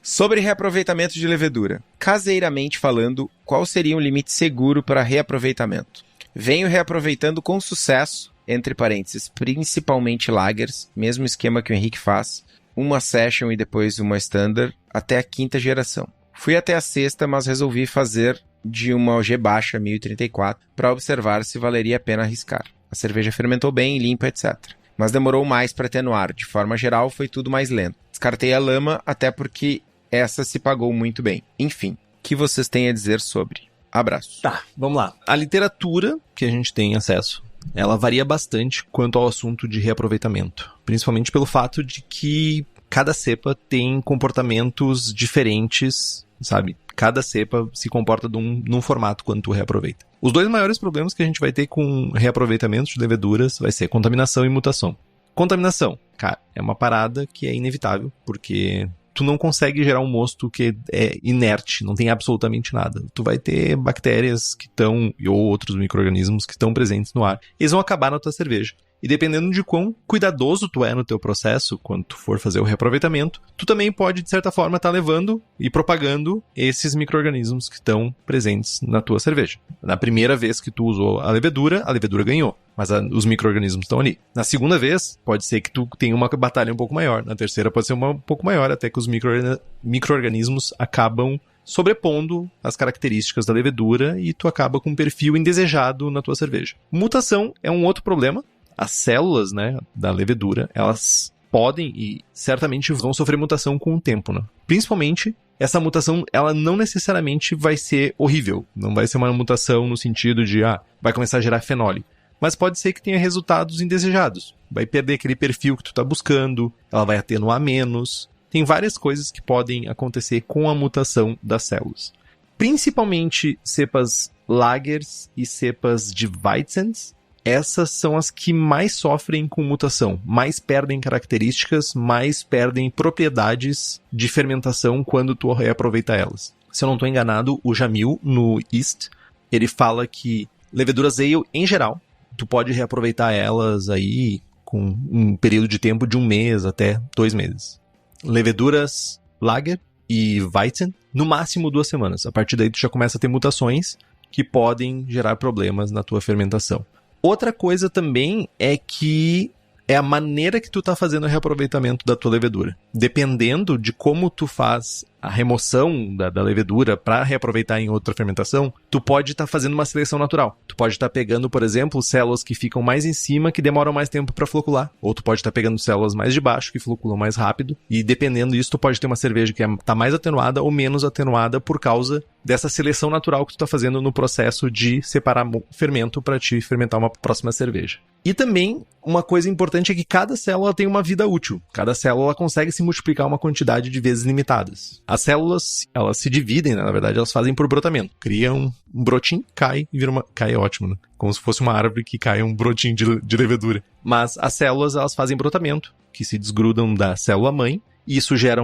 Sobre reaproveitamento de levedura. Caseiramente falando, qual seria um limite seguro para reaproveitamento? Venho reaproveitando com sucesso, entre parênteses, principalmente lagers, mesmo esquema que o Henrique faz, uma session e depois uma standard, até a 5ª geração. Fui até a 6ª, mas resolvi fazer de uma OG baixa 1034 para observar se valeria a pena arriscar. A cerveja fermentou bem, limpa, etc. Mas demorou mais para atenuar. De forma geral, foi tudo mais lento. Descartei a lama, até porque essa se pagou muito bem. Enfim, o que vocês têm a dizer sobre? Abraço. Tá, vamos lá. A literatura que a gente tem acesso, ela varia bastante quanto ao assunto de reaproveitamento. Principalmente pelo fato de que cada cepa tem comportamentos diferentes, sabe? Cada cepa se comporta num formato quando tu reaproveita. Os 2 maiores problemas que a gente vai ter com reaproveitamento de leveduras vai ser contaminação e mutação. Contaminação, cara, é uma parada que é inevitável, porque tu não consegue gerar um mosto que é inerte, não tem absolutamente nada. Tu vai ter bactérias que estão, ou outros micro-organismos que estão presentes no ar. Eles vão acabar na tua cerveja. E dependendo de quão cuidadoso tu é no teu processo, quando tu for fazer o reaproveitamento, tu também pode, de certa forma, estar levando e propagando esses micro-organismos que estão presentes na tua cerveja. Na primeira vez que tu usou a levedura ganhou. Mas os micro-organismos estão ali. Na segunda vez, pode ser que tu tenha uma batalha um pouco maior. Na terceira pode ser um pouco maior, até que os micro-organismos acabam sobrepondo as características da levedura e tu acaba com um perfil indesejado na tua cerveja. Mutação é um outro problema, as células, né, da levedura, elas podem e certamente vão sofrer mutação com o tempo, né? Principalmente, essa mutação, ela não necessariamente vai ser horrível. Não vai ser uma mutação no sentido de, vai começar a gerar fenólico. Mas pode ser que tenha resultados indesejados. Vai perder aquele perfil que tu tá buscando, ela vai atenuar menos. Tem várias coisas que podem acontecer com a mutação das células. Principalmente cepas Lagers e cepas de Weizsäns, essas são as que mais sofrem com mutação, mais perdem características, mais perdem propriedades de fermentação quando tu reaproveita elas. Se eu não estou enganado, o Jamil, no Yeast, ele fala que leveduras ale, em geral, tu pode reaproveitar elas aí com um período de tempo de 1 mês até 2 meses. Leveduras Lager e Weizen, no máximo 2 semanas. A partir daí tu já começa a ter mutações que podem gerar problemas na tua fermentação. Outra coisa também é que é a maneira que tu tá fazendo o reaproveitamento da tua levedura. Dependendo de como tu faz a remoção da levedura para reaproveitar em outra fermentação, tu pode estar fazendo uma seleção natural. Tu pode estar pegando, por exemplo, células que ficam mais em cima, que demoram mais tempo para flocular. Ou tu pode estar pegando células mais de baixo, que floculam mais rápido. E dependendo disso, tu pode ter uma cerveja que tá mais atenuada ou menos atenuada por causa dessa seleção natural que tu tá fazendo no processo de separar fermento para te fermentar uma próxima cerveja. E também, uma coisa importante é que cada célula tem uma vida útil. Cada célula consegue se multiplicar uma quantidade de vezes limitadas. As células, elas se dividem, né? Na verdade, elas fazem por brotamento. Criam um brotinho, cai e vira uma... Cai é ótimo, né? Como se fosse uma árvore que cai um brotinho de levedura. Mas as células, elas fazem brotamento, que se desgrudam da célula-mãe. E isso gera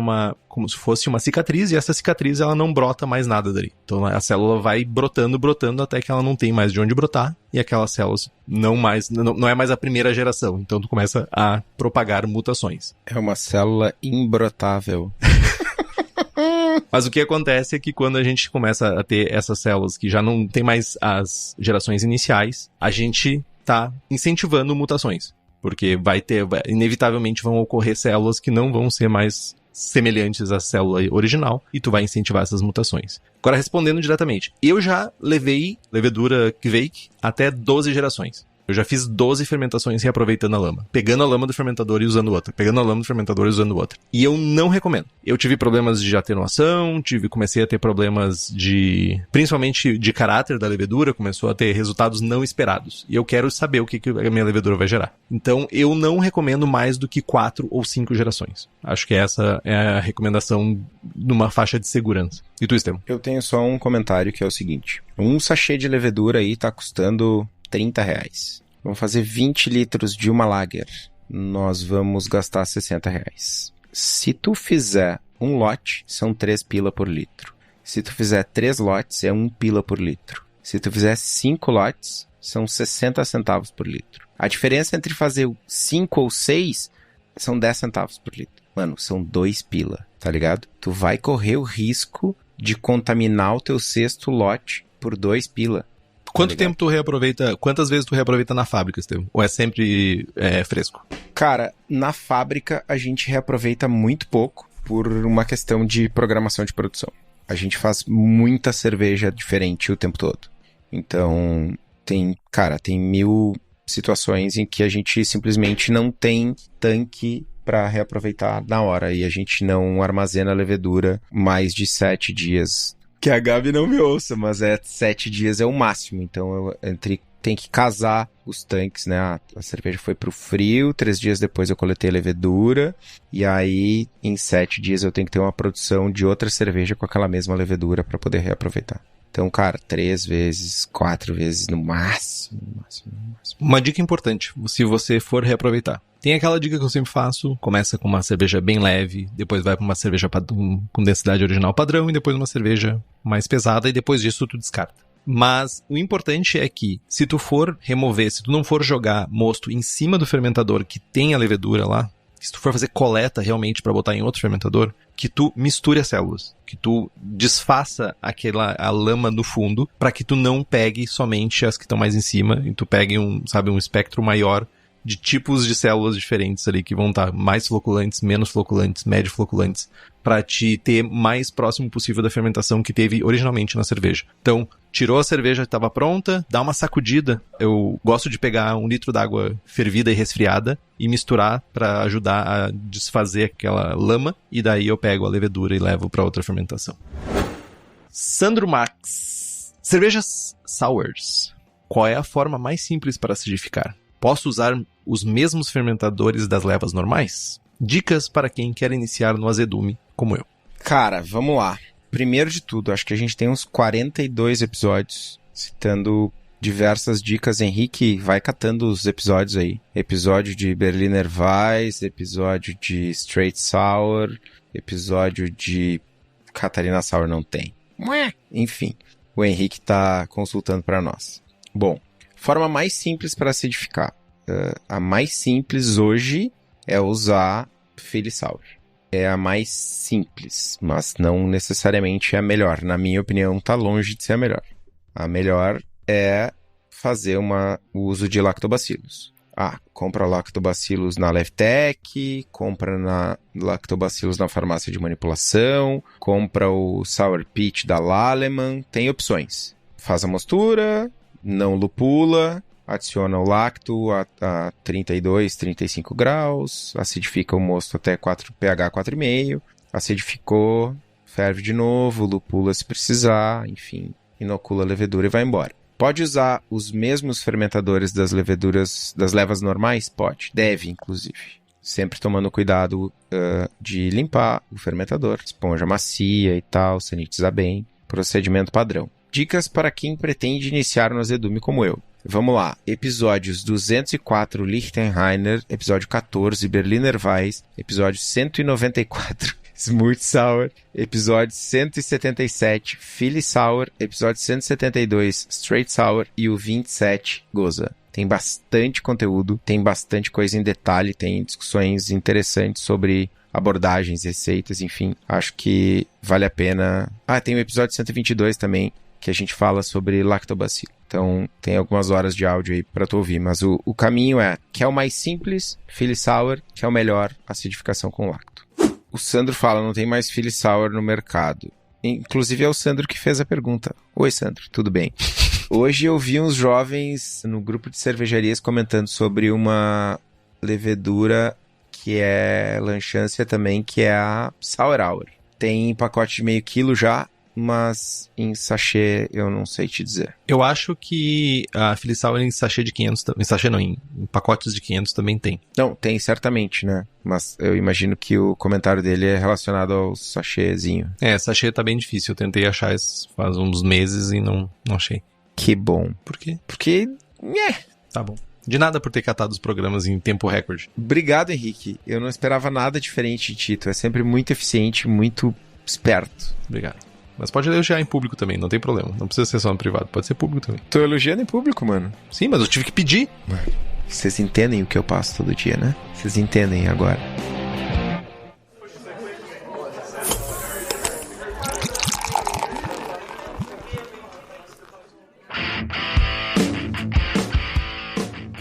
como se fosse uma cicatriz, e essa cicatriz, ela não brota mais nada dali. Então a célula vai brotando, até que ela não tem mais de onde brotar, e aquelas células não é mais a primeira geração. Então tu começa a propagar mutações. É uma célula imbrotável. Mas o que acontece é que quando a gente começa a ter essas células que já não tem mais as gerações iniciais, a gente tá incentivando mutações. Porque inevitavelmente vão ocorrer células que não vão ser mais semelhantes à célula original e tu vai incentivar essas mutações. Agora, respondendo diretamente, eu já levei levedura Kveik até 12 gerações. Eu já fiz 12 fermentações reaproveitando a lama. Pegando a lama do fermentador e usando outra. Pegando a lama do fermentador e usando outra. E eu não recomendo. Eu tive problemas de atenuação, comecei a ter problemas principalmente de caráter da levedura, começou a ter resultados não esperados. E eu quero saber o que a minha levedura vai gerar. Então, eu não recomendo mais do que 4 ou 5 gerações. Acho que essa é a recomendação numa faixa de segurança. E tu, Estevam? Eu tenho só um comentário que é o seguinte. Um sachê de levedura aí tá custando R$30. Vamos fazer 20 litros de uma lager. Nós vamos gastar R$60. Se tu fizer um lote, são 3 pila por litro. Se tu fizer 3 lotes, é 1 pila por litro. Se tu fizer 5 lotes, são 60 centavos por litro. A diferença entre fazer 5 ou 6 são 10 centavos por litro. Mano, são 2 pila, tá ligado? Tu vai correr o risco de contaminar o teu 6º lote por 2 pila. Quanto tempo tu reaproveita? Quantas vezes tu reaproveita na fábrica, Estevam? Ou é sempre fresco? Cara, na fábrica a gente reaproveita muito pouco por uma questão de programação de produção. A gente faz muita cerveja diferente o tempo todo. Então, tem 1000 situações em que a gente simplesmente não tem tanque para reaproveitar na hora e a gente não armazena a levedura mais de 7 dias. Que a Gabi não me ouça, mas 7 dias é o máximo. Então, tem que casar os tanques, né? A cerveja foi pro frio, 3 dias depois eu coletei a levedura, e aí, em 7 dias, eu tenho que ter uma produção de outra cerveja com aquela mesma levedura para poder reaproveitar. Então, cara, 3 vezes, 4 vezes no máximo. Uma dica importante, se você for reaproveitar. Tem aquela dica que eu sempre faço, começa com uma cerveja bem leve, depois vai para uma cerveja com densidade original padrão, e depois uma cerveja mais pesada, e depois disso tu descarta. Mas o importante é que, se tu não for jogar mosto em cima do fermentador que tem a levedura lá, se tu for fazer coleta realmente para botar em outro fermentador, que tu misture as células, que tu desfaça a lama no fundo, para que tu não pegue somente as que estão mais em cima, e tu pegue um espectro maior de tipos de células diferentes ali, que vão estar mais floculantes, menos floculantes, médio floculantes, para te ter mais próximo possível da fermentação que teve originalmente na cerveja. Então, tirou a cerveja que estava pronta, dá uma sacudida. Eu gosto de pegar 1 litro d'água fervida e resfriada e misturar para ajudar a desfazer aquela lama, e daí eu pego a levedura e levo para outra fermentação. Sandro Max. Cervejas sours. Qual é a forma mais simples para acidificar? Posso usar os mesmos fermentadores das levas normais? Dicas para quem quer iniciar no azedume, como eu. Cara, vamos lá. Primeiro de tudo, acho que a gente tem uns 42 episódios citando diversas dicas. Henrique, vai catando os episódios aí. Episódio de Berliner Weiss, episódio de Straight Sour, episódio de Catarina Sour não tem. Enfim, o Henrique tá consultando para nós. Bom, forma mais simples para acidificar. A mais simples hoje é usar Philly Sour. É a mais simples, mas não necessariamente é a melhor. Na minha opinião, tá longe de ser a melhor. A melhor é fazer o uso de lactobacilos. Compra lactobacilos na Levtech, compra lactobacilos na farmácia de manipulação, compra o Sour Peach da Lallemand, tem opções. Faz a mostura, não lupula, adiciona o lacto a 32, 35 graus, acidifica o mosto até pH 4,5, acidificou, ferve de novo, lupula se precisar, enfim, inocula a levedura e vai embora. Pode usar os mesmos fermentadores das leveduras, das levas normais? Pode. Deve, inclusive. Sempre tomando cuidado de limpar o fermentador, esponja macia e tal, sanitizar bem. Procedimento padrão. Dicas para quem pretende iniciar no azedume como eu. Vamos lá. Episódios 204, Lichtenheiner. Episódio 14, Berliner Weiss. Episódio 194, Smooth Sour. Episódio 177, Philly Sour. Episódio 172, Straight Sour. E o 27, Goza. Tem bastante conteúdo, tem bastante coisa em detalhe, tem discussões interessantes sobre abordagens, receitas, enfim. Acho que vale a pena. Tem o episódio 122 também, que a gente fala sobre lactobacilo. Então, tem algumas horas de áudio aí pra tu ouvir. Mas o caminho que é o mais simples, Philly Sour, que é o melhor, acidificação com lacto. O Sandro fala, não tem mais Philly Sour no mercado. Inclusive é o Sandro que fez a pergunta. Oi, Sandro, tudo bem? Hoje eu vi uns jovens no grupo de cervejarias comentando sobre uma levedura que é lanchância também, que é a Sour Hour. Tem pacote de meio quilo já, mas em sachê eu não sei te dizer. Eu acho que a Philly Sour em sachê de 500, em sachê não, em pacotes de 500 também tem. Não, tem certamente, né? Mas eu imagino que o comentário dele é relacionado ao sachêzinho. Sachê tá bem difícil, eu tentei achar isso faz uns meses e não achei. Que bom. Por quê? Porque, Tá bom. De nada por ter catado os programas em tempo recorde. Obrigado, Henrique. Eu não esperava nada diferente de ti. Tu é sempre muito eficiente, muito esperto. Obrigado. Mas pode elogiar em público também, não tem problema. Não precisa ser só no privado, pode ser público também. Tô elogiando em público, mano. Sim, mas eu tive que pedir. Mano, vocês entendem o que eu passo todo dia, né? Vocês entendem agora.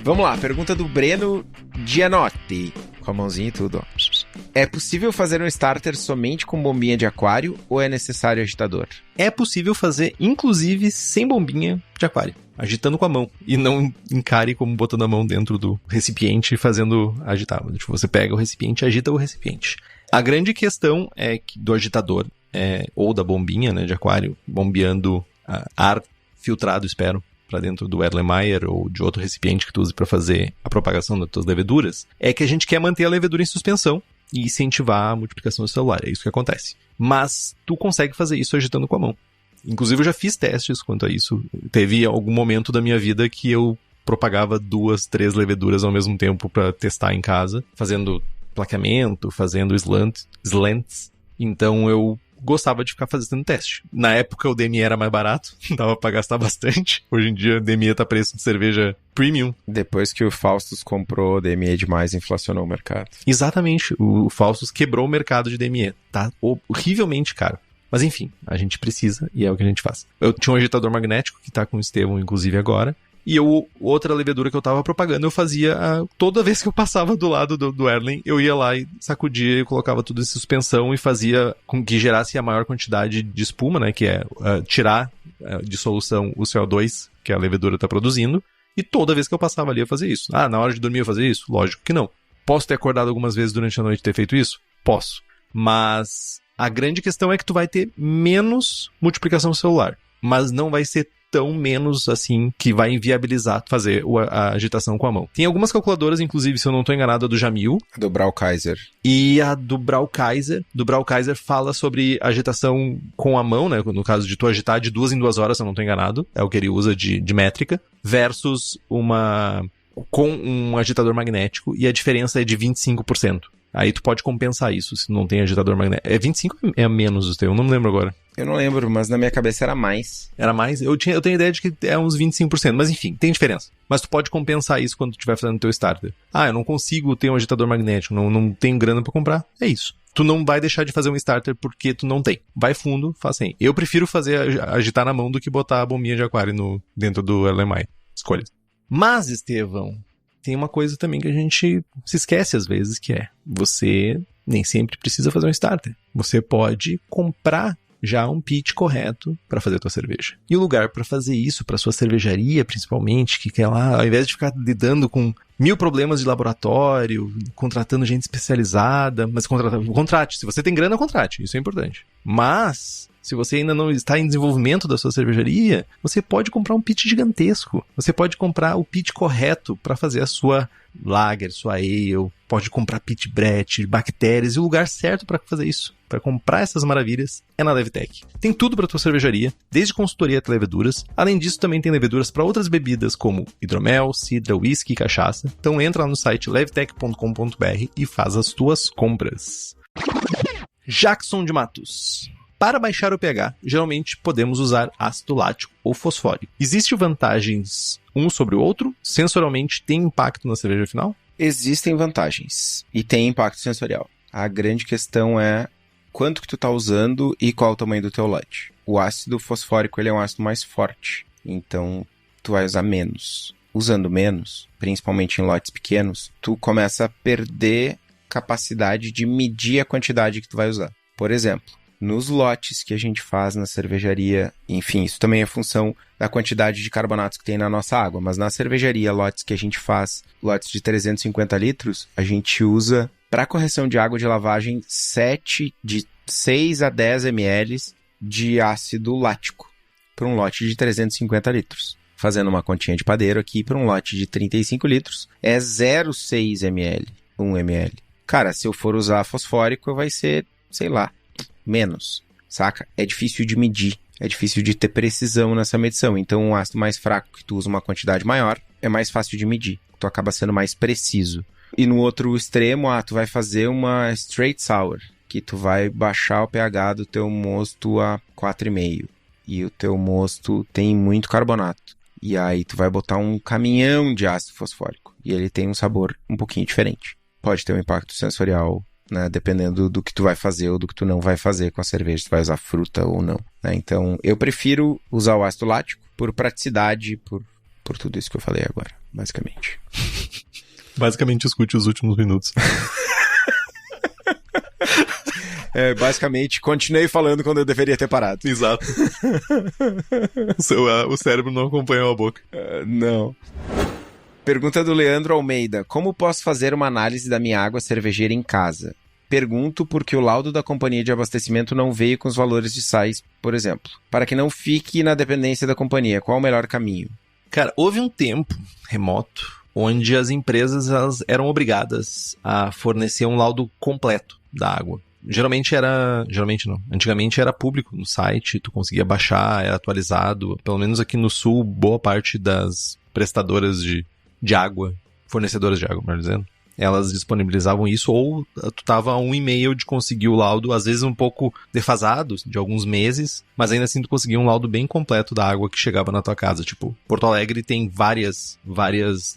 Vamos lá, pergunta do Breno Gianotti. Com a mãozinha e tudo, ó. É possível fazer um starter somente com bombinha de aquário ou é necessário agitador? É possível fazer, inclusive, sem bombinha de aquário, agitando com a mão. E não encare como botando a mão dentro do recipiente e fazendo agitar. Tipo, você pega o recipiente e agita o recipiente. A grande questão é que do agitador, ou da bombinha, né, de aquário, bombeando ar filtrado, espero, para dentro do Erlenmeyer ou de outro recipiente que tu use para fazer a propagação das tuas leveduras, é que a gente quer manter a levedura em suspensão e incentivar a multiplicação celular. É isso que acontece. Mas tu consegue fazer isso agitando com a mão. Inclusive eu já fiz testes quanto a isso. Teve algum momento da minha vida que eu propagava 2, 3 leveduras ao mesmo tempo para testar em casa, fazendo plaqueamento, fazendo slants. Então eu gostava de ficar fazendo teste. Na época o DME era mais barato, dava pra gastar bastante. Hoje em dia o DME tá preço de cerveja premium. Depois que o Faustus comprou o DME demais, inflacionou o mercado. Exatamente, o Faustus quebrou o mercado de DME. Tá horrivelmente caro. Mas enfim, a gente precisa e é o que a gente faz. Eu tinha um agitador magnético que tá com o Estevão, inclusive, agora. E outra levedura que eu tava propagando, eu fazia toda vez que eu passava do lado do Erlen, eu ia lá e sacudia e colocava tudo em suspensão e fazia com que gerasse a maior quantidade de espuma, né, que é tirar de solução o CO2 que a levedura tá produzindo. E toda vez que eu passava ali eu fazia isso. Na hora de dormir eu fazia isso? Lógico que não. Posso ter acordado algumas vezes durante a noite e ter feito isso? Posso. Mas a grande questão é que tu vai ter menos multiplicação celular, mas não vai ser tão menos assim que vai inviabilizar fazer a agitação com a mão. Tem algumas calculadoras, inclusive, se eu não estou enganado, a do Jamil. A do Brauchkaiser. E a do Brauchkaiser. Do Brauchkaiser fala sobre agitação com a mão, né? No caso de tu agitar de 2 em 2 horas, se eu não estou enganado. É o que ele usa de métrica. Versus com um agitador magnético. E a diferença é de 25%. Aí tu pode compensar isso, se não tem agitador magnético. É 25 ou é menos o teu? Eu não me lembro agora. Eu não lembro, mas na minha cabeça era mais. Era mais? Eu tenho ideia de que é uns 25%, mas enfim, tem diferença. Mas tu pode compensar isso quando tu estiver fazendo o teu starter. Eu não consigo ter um agitador magnético, não tenho grana pra comprar. É isso. Tu não vai deixar de fazer um starter porque tu não tem. Vai fundo, faz assim. Eu prefiro agitar na mão do que botar a bombinha de aquário dentro do LMI. Escolha. Mas, Estevão, tem uma coisa também que a gente se esquece às vezes, que é você nem sempre precisa fazer um starter. Você pode comprar já um pitch correto para fazer a tua cerveja. E o lugar para fazer isso, para sua cervejaria principalmente, que quer lá, ao invés de ficar lidando com 1000 problemas de laboratório, contratando gente especializada, mas contrate. Se você tem grana, contrate. Isso é importante. Mas se você ainda não está em desenvolvimento da sua cervejaria, você pode comprar um pitch gigantesco. Você pode comprar o pitch correto para fazer a sua lager, sua ale. Pode comprar pitch Brett, bactérias. E o lugar certo para fazer isso, para comprar essas maravilhas, é na Levtech. Tem tudo para tua cervejaria, desde consultoria até leveduras. Além disso, também tem leveduras para outras bebidas, como hidromel, cidra, whisky e cachaça. Então entra lá no site levtech.com.br e faz as tuas compras. Jackson de Matos. Para baixar o pH, geralmente podemos usar ácido lático ou fosfórico. Existem vantagens um sobre o outro? Sensorialmente tem impacto na cerveja final? Existem vantagens e tem impacto sensorial. A grande questão é quanto que tu tá usando e qual o tamanho do teu lote. O ácido fosfórico ele é um ácido mais forte, então tu vai usar menos. Usando menos, principalmente em lotes pequenos, tu começa a perder capacidade de medir a quantidade que tu vai usar. Por exemplo, nos lotes que a gente faz na cervejaria, enfim, isso também é função da quantidade de carbonatos que tem na nossa água, mas na cervejaria, lotes que a gente faz, lotes de 350 litros, a gente usa, para correção de água de lavagem, de 6 a 10 ml de ácido lático, para um lote de 350 litros. Fazendo uma continha de padeiro aqui, para um lote de 35 litros, é 0,6 ml, 1 ml. Cara, se eu for usar fosfórico, vai ser, sei lá, menos, saca? É difícil de medir, é difícil de ter precisão nessa medição. Então, um ácido mais fraco, que tu usa uma quantidade maior, é mais fácil de medir. Tu acaba sendo mais preciso. E no outro extremo, tu vai fazer uma straight sour, que tu vai baixar o pH do teu mosto a 4,5. E o teu mosto tem muito carbonato. E aí tu vai botar um caminhão de ácido fosfórico. E ele tem um sabor um pouquinho diferente. Pode ter um impacto sensorial, né, dependendo do que tu vai fazer ou do que tu não vai fazer com a cerveja, se tu vai usar fruta ou não, né? Então, eu prefiro usar o ácido lático por praticidade, por tudo isso que eu falei agora, basicamente. Basicamente, escute os últimos minutos. Basicamente, continuei falando quando eu deveria ter parado. Exato. O cérebro não acompanhou a boca. Não. Pergunta do Leandro Almeida. Como posso fazer uma análise da minha água cervejeira em casa? Pergunto porque o laudo da companhia de abastecimento não veio com os valores de sais, por exemplo. Para que não fique na dependência da companhia, qual o melhor caminho? Cara, houve um tempo remoto onde as empresas elas eram obrigadas a fornecer um laudo completo da água. Geralmente não. Antigamente era público no site, tu conseguia baixar, era atualizado. Pelo menos aqui no sul, boa parte das prestadoras de água, fornecedoras de água, melhor dizendo, elas disponibilizavam isso, ou tu tava a um e-mail de conseguir o laudo, às vezes um pouco defasado, de alguns meses, mas ainda assim tu conseguia um laudo bem completo da água que chegava na tua casa. Tipo, Porto Alegre tem várias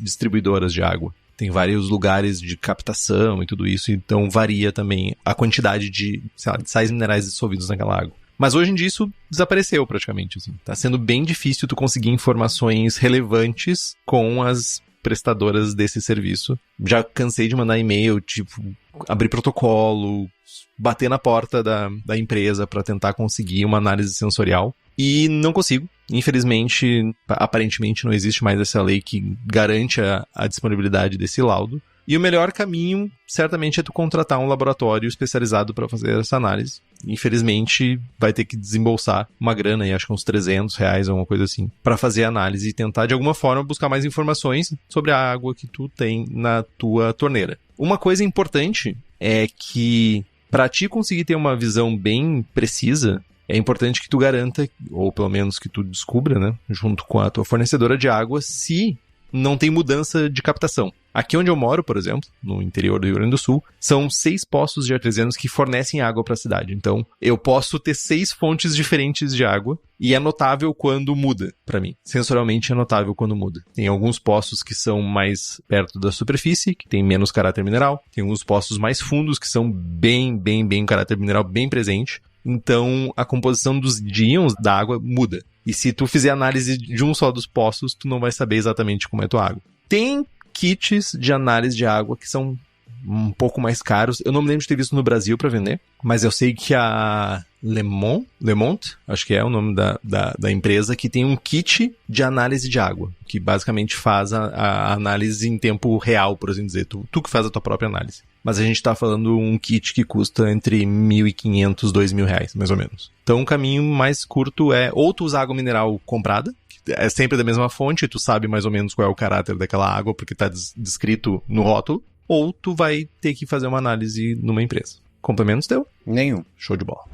distribuidoras de água. Tem vários lugares de captação e tudo isso, então varia também a quantidade de sais minerais dissolvidos naquela água. Mas hoje em dia isso desapareceu praticamente, assim. Tá sendo bem difícil tu conseguir informações relevantes com as prestadoras desse serviço. Já cansei de mandar e-mail, tipo, abrir protocolo, bater na porta da empresa para tentar conseguir uma análise sensorial. E não consigo. Infelizmente, aparentemente não existe mais essa lei que garante a disponibilidade desse laudo. E o melhor caminho, certamente, é tu contratar um laboratório especializado para fazer essa análise. Infelizmente, vai ter que desembolsar uma grana, aí, acho que uns R$300, alguma coisa assim, para fazer a análise e tentar, de alguma forma, buscar mais informações sobre a água que tu tem na tua torneira. Uma coisa importante é que, para ti conseguir ter uma visão bem precisa, é importante que tu garanta, ou pelo menos que tu descubra, né, junto com a tua fornecedora de água, se não tem mudança de captação. Aqui onde eu moro, por exemplo, no interior do Rio Grande do Sul, são 6 poços de artesianos que fornecem água para a cidade. Então, eu posso ter 6 fontes diferentes de água e é notável quando muda, para mim. Sensorialmente é notável quando muda. Tem alguns poços que são mais perto da superfície, que tem menos caráter mineral. Tem alguns poços mais fundos que são bem caráter mineral bem presente. Então, a composição dos íons da água muda. E se tu fizer análise de um só dos poços, tu não vai saber exatamente como é a tua água. Tem kits de análise de água que são um pouco mais caros. Eu não me lembro de ter visto no Brasil para vender, mas eu sei que a Lemont, acho que é o nome da empresa, que tem um kit de análise de água, que basicamente faz a análise em tempo real, por assim dizer. Tu que faz a tua própria análise. Mas a gente tá falando um kit que custa entre R$1.500 e R$2.000, mais ou menos. Então, o caminho mais curto é ou tu usar água mineral comprada, que é sempre da mesma fonte, tu sabe mais ou menos qual é o caráter daquela água, porque tá descrito no rótulo, ou tu vai ter que fazer uma análise numa empresa. Complementos teu? Nenhum. Show de bola.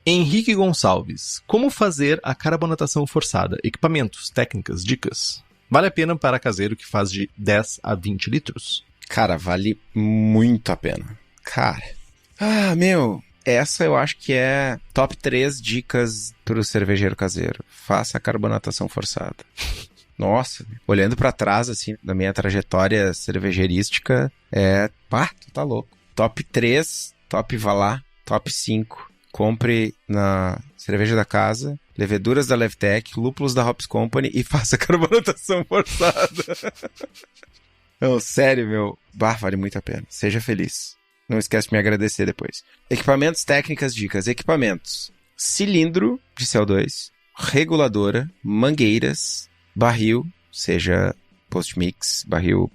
Henrique Gonçalves. Como fazer a carbonatação forçada? Equipamentos, técnicas, dicas. Vale a pena para caseiro que faz de 10 a 20 litros? Cara, vale muito a pena. Cara. Essa eu acho que é top 3 dicas pro cervejeiro caseiro. Faça a carbonatação forçada. Nossa, olhando pra trás, assim, da minha trajetória cervejeirística, tu tá louco. Top 3, top Valá, top 5. Compre na cerveja da casa, leveduras da Levtech, lúpulos da Hops Company e faça a carbonatação forçada. Não, sério, meu. Vale muito a pena. Seja feliz. Não esquece de me agradecer depois. Equipamentos, técnicas, dicas. Equipamentos. Cilindro de CO2, reguladora, mangueiras, barril, seja post-mix, barril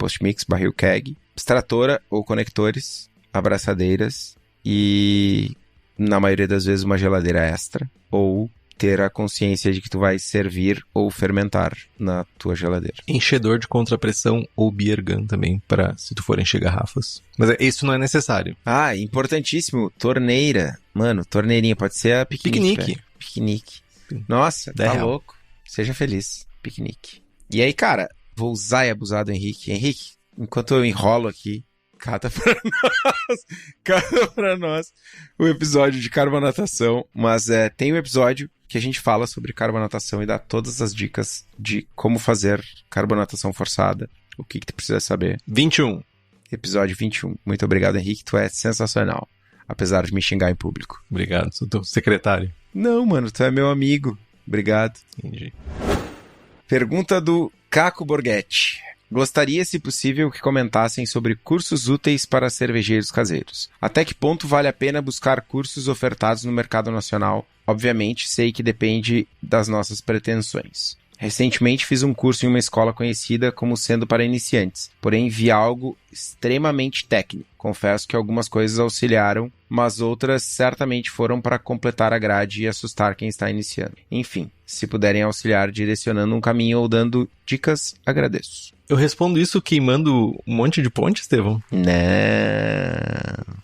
keg, extratora ou conectores, abraçadeiras e, na maioria das vezes, uma geladeira extra ou ter a consciência de que tu vai servir ou fermentar na tua geladeira. Enchedor de contrapressão ou beer gun também, para se tu for encher garrafas. Mas isso não é necessário. Importantíssimo. Torneira. Mano, torneirinha. Pode ser a piquenique. Piquenique. Nossa, tá louco. Seja feliz. Piquenique. E aí, cara, vou usar e abusar do Henrique. Henrique, enquanto eu enrolo aqui, cata pra nós o episódio de carbonatação. Mas tem um episódio que a gente fala sobre carbonatação e dá todas as dicas de como fazer carbonatação forçada, o que tu precisa saber. 21. Episódio 21. Muito obrigado, Henrique. Tu é sensacional, apesar de me xingar em público. Obrigado, sou teu secretário. Não, mano, tu é meu amigo. Obrigado. Entendi. Pergunta do Caco Borghetti. Gostaria, se possível, que comentassem sobre cursos úteis para cervejeiros caseiros. Até que ponto vale a pena buscar cursos ofertados no mercado nacional? Obviamente, sei que depende das nossas pretensões. Recentemente fiz um curso em uma escola conhecida como sendo para iniciantes, porém vi algo extremamente técnico. Confesso que algumas coisas auxiliaram, mas outras certamente foram para completar a grade e assustar quem está iniciando. Enfim, se puderem auxiliar direcionando um caminho ou dando dicas, agradeço. Eu respondo isso queimando um monte de ponte, Estevão? Não.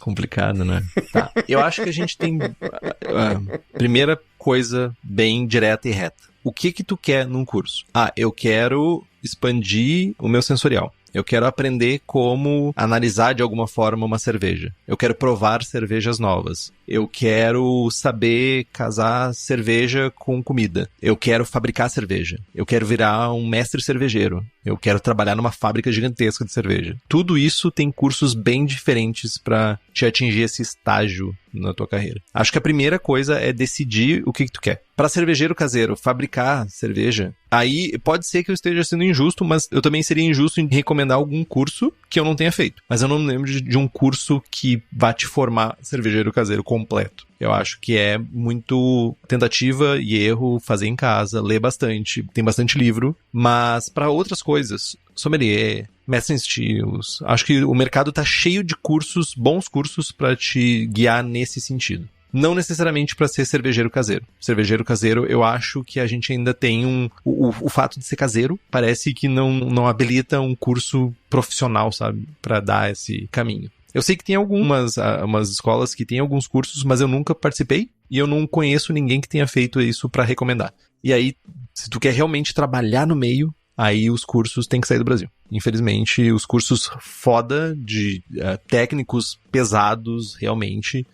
Complicado, né? Tá. Eu acho que a gente tem a primeira coisa bem direta e reta. O que tu quer num curso? Eu quero expandir o meu sensorial. Eu quero aprender como analisar de alguma forma uma cerveja. Eu quero provar cervejas novas. Eu quero saber casar cerveja com comida. Eu quero fabricar cerveja. Eu quero virar um mestre cervejeiro. Eu quero trabalhar numa fábrica gigantesca de cerveja. Tudo isso tem cursos bem diferentes para te atingir esse estágio na tua carreira. Acho que a primeira coisa é decidir o que tu quer. Para cervejeiro caseiro, fabricar cerveja, aí pode ser que eu esteja sendo injusto, mas eu também seria injusto em recomendar algum curso que eu não tenha feito. Mas eu não me lembro de um curso que vá te formar cervejeiro caseiro completo. Eu acho que é muito tentativa e erro, fazer em casa, ler bastante, tem bastante livro, mas para outras coisas, sommelier, mestre em estilos, acho que o mercado tá cheio de cursos, bons cursos para te guiar nesse sentido. Não necessariamente para ser cervejeiro caseiro. Cervejeiro caseiro, eu acho que a gente ainda tem o fato de ser caseiro, parece que não habilita um curso profissional, sabe? Para dar esse caminho. Eu sei que tem umas escolas que têm alguns cursos, mas eu nunca participei e eu não conheço ninguém que tenha feito isso para recomendar. E aí, se tu quer realmente trabalhar no meio, aí os cursos têm que sair do Brasil. Infelizmente, os cursos foda de técnicos pesados, realmente,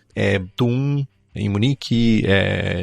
TUM, em Munique,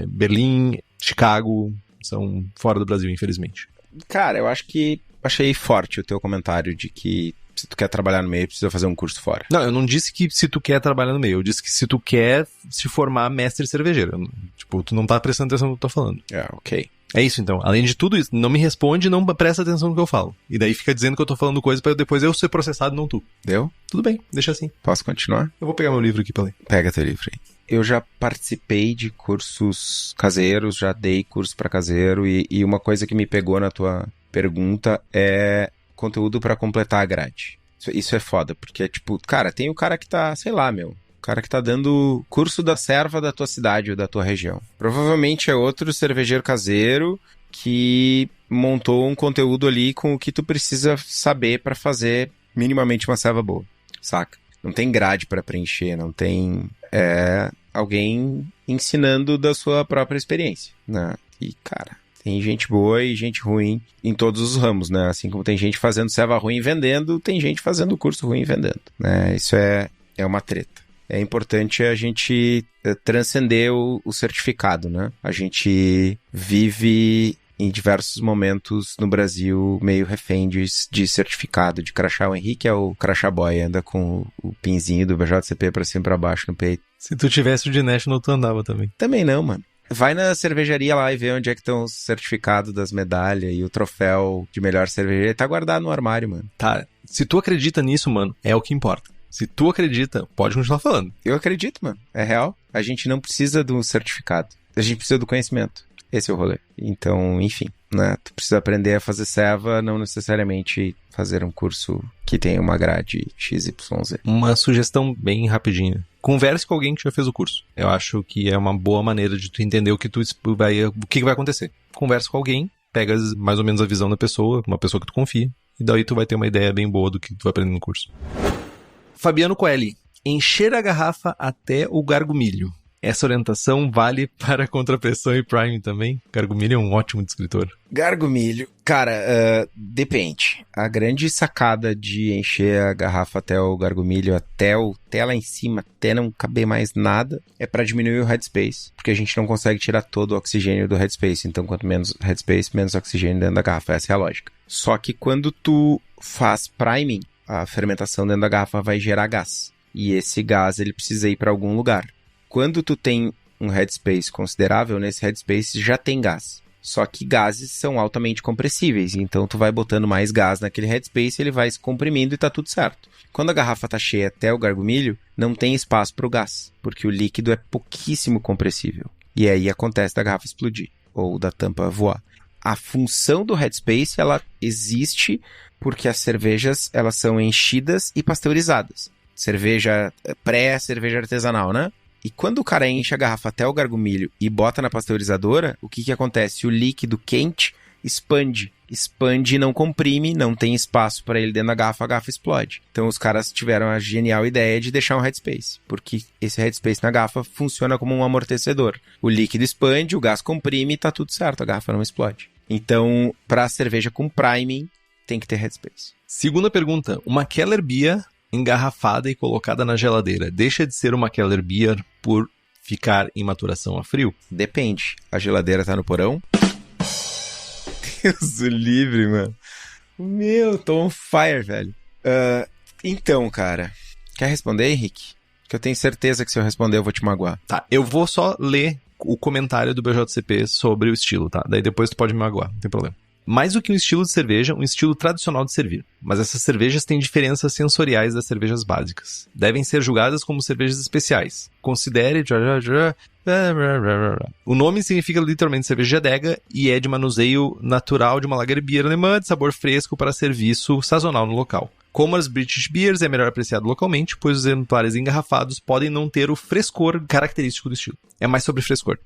Berlim, Chicago, são fora do Brasil, infelizmente. Cara, eu acho que achei forte o teu comentário de que se tu quer trabalhar no meio, precisa fazer um curso fora. Não, eu não disse que se tu quer trabalhar no meio, eu disse que se tu quer se formar mestre cervejeiro. Tipo, tu não tá prestando atenção no que eu tô falando. Ok. É isso, então. Além de tudo isso, não me responde e não presta atenção no que eu falo. E daí fica dizendo que eu tô falando coisa pra depois eu ser processado, não tu. Deu? Tudo bem, deixa assim. Posso continuar? Eu vou pegar meu livro aqui pra ler. Pega teu livro aí. Eu já participei de cursos caseiros, já dei curso pra caseiro e uma coisa que me pegou na tua pergunta é conteúdo pra completar a grade. Isso é foda, porque tipo, cara, tem o cara que tá, sei lá, o cara que tá dando curso da serva da tua cidade ou da tua região. Provavelmente é outro cervejeiro caseiro que montou um conteúdo ali com o que tu precisa saber pra fazer minimamente uma serva boa, saca? Não tem grade pra preencher, não tem alguém ensinando da sua própria experiência, né? E, cara, tem gente boa e gente ruim em todos os ramos, né? Assim como tem gente fazendo serva ruim e vendendo, tem gente fazendo curso ruim e vendendo, né? Isso é uma treta. É importante a gente transcender o certificado, né? A gente vive em diversos momentos no Brasil meio refém de certificado, de crachá. O Henrique é o crachá boy, anda com o pinzinho do BJCP pra cima e pra baixo no peito. Se tu tivesse o de National, tu andava também. Também não, mano. Vai na cervejaria lá e vê onde é que estão os certificados das medalhas e o troféu de melhor cervejaria. Tá guardado no armário, mano. Tá, se tu acredita nisso, mano, é o que importa. Se tu acredita, pode continuar falando. Eu acredito, mano. É real. A gente não precisa do certificado. A gente precisa do conhecimento. Esse é o rolê. Então, enfim, né? Tu precisa aprender a fazer serva, não necessariamente fazer um curso que tenha uma grade XYZ. Uma sugestão bem rapidinha. Converse com alguém que já fez o curso. Eu acho que é uma boa maneira de tu entender o que vai acontecer. Converse com alguém, pega mais ou menos a visão da pessoa, uma pessoa que tu confia, e daí tu vai ter uma ideia bem boa do que tu vai aprender no curso. Fabiano Coelho, encher a garrafa até o gargumilho. Essa orientação vale para contrapressão e priming também? Gargumilho é um ótimo descritor. Gargumilho. Cara, depende. A grande sacada de encher a garrafa até o gargumilho, até lá em cima, até não caber mais nada, é para diminuir o headspace. Porque a gente não consegue tirar todo o oxigênio do headspace. Então, quanto menos headspace, menos oxigênio dentro da garrafa. Essa é a lógica. Só que quando tu faz priming, a fermentação dentro da garrafa vai gerar gás. E esse gás, ele precisa ir para algum lugar. Quando tu tem um headspace considerável, nesse headspace já tem gás. Só que gases são altamente compressíveis, então tu vai botando mais gás naquele headspace, ele vai se comprimindo e tá tudo certo. Quando a garrafa tá cheia até o gargumilho, não tem espaço pro gás, porque o líquido é pouquíssimo compressível. E aí acontece da garrafa explodir, ou da tampa voar. A função do headspace, ela existe porque as cervejas, elas são enchidas e pasteurizadas. Cerveja pré-cerveja artesanal, né? E quando o cara enche a garrafa até o gargumilho e bota na pasteurizadora, o que acontece? O líquido quente expande. Expande e não comprime, não tem espaço para ele dentro da garrafa, a garrafa explode. Então os caras tiveram a genial ideia de deixar um headspace, porque esse headspace na garrafa funciona como um amortecedor. O líquido expande, o gás comprime e tá tudo certo, a garrafa não explode. Então, para a cerveja com priming, tem que ter headspace. Segunda pergunta, uma Keller Beer engarrafada e colocada na geladeira deixa de ser uma Keller Beer por ficar em maturação a frio? Depende. A geladeira tá no porão? Deus do livre, mano. Meu, tô on fire, velho. Então, cara, quer responder, Henrique? Que eu tenho certeza que se eu responder eu vou te magoar. Tá, eu vou só ler o comentário do BJCP sobre o estilo, tá? Daí depois tu pode me magoar, não tem problema. Mais do que um estilo de cerveja, um estilo tradicional de servir. Mas essas cervejas têm diferenças sensoriais das cervejas básicas. Devem ser julgadas como cervejas especiais. Considere... O nome significa literalmente cerveja de adega e é de manuseio natural de uma lager beer alemã de sabor fresco para serviço sazonal no local. Como as British Beers, é melhor apreciado localmente, pois os exemplares engarrafados podem não ter o frescor característico do estilo. É mais sobre frescor.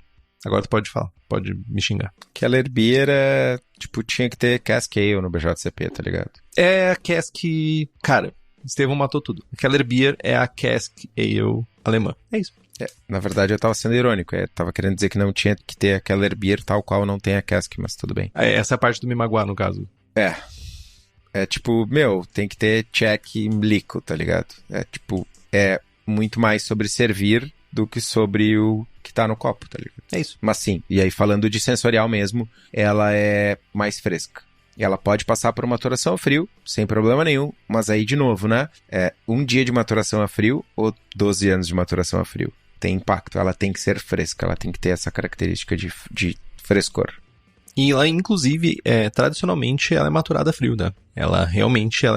Agora tu pode falar, pode me xingar. Keller Beer tinha que ter Cask Ale no BJCP, tá ligado? É a Cask... Cara, Estevão matou tudo. Keller Beer é a Cask Ale alemã. É isso. Na verdade, eu tava sendo irônico. Tava querendo dizer que não tinha que ter a Keller Beer tal qual não tem a Cask, mas tudo bem. Essa é a parte do me magoar, no caso. Tem que ter check líquido, tá ligado? É muito mais sobre servir do que sobre o que tá no copo, tá ligado? É isso. Mas sim, e aí falando de sensorial mesmo, ela é mais fresca. E ela pode passar por maturação a frio, sem problema nenhum, mas aí de novo, né? Um dia de maturação a frio ou 12 anos de maturação a frio. Tem impacto, ela tem que ser fresca, ela tem que ter essa característica de frescor. E ela, inclusive, tradicionalmente, ela é maturada a frio, né? Ela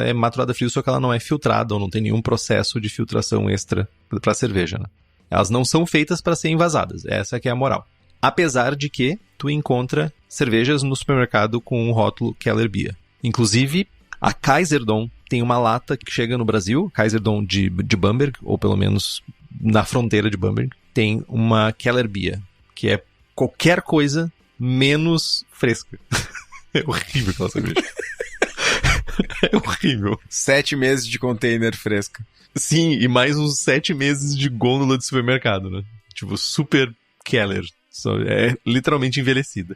é maturada a frio, só que ela não é filtrada ou não tem nenhum processo de filtração extra pra cerveja, né? Elas não são feitas para serem envasadas, essa que é a moral. Apesar de que tu encontra cervejas no supermercado com o rótulo Keller Beer. Inclusive, a Kaiserdom tem uma lata que chega no Brasil, Kaiserdom de Bamberg, ou pelo menos na fronteira de Bamberg, tem uma Keller Beer, que é qualquer coisa menos fresca. É horrível aquela cerveja. É horrível. 7 meses de container fresca. Sim, e mais uns 7 meses de gôndola de supermercado, né? Tipo, super Keller. É literalmente envelhecida.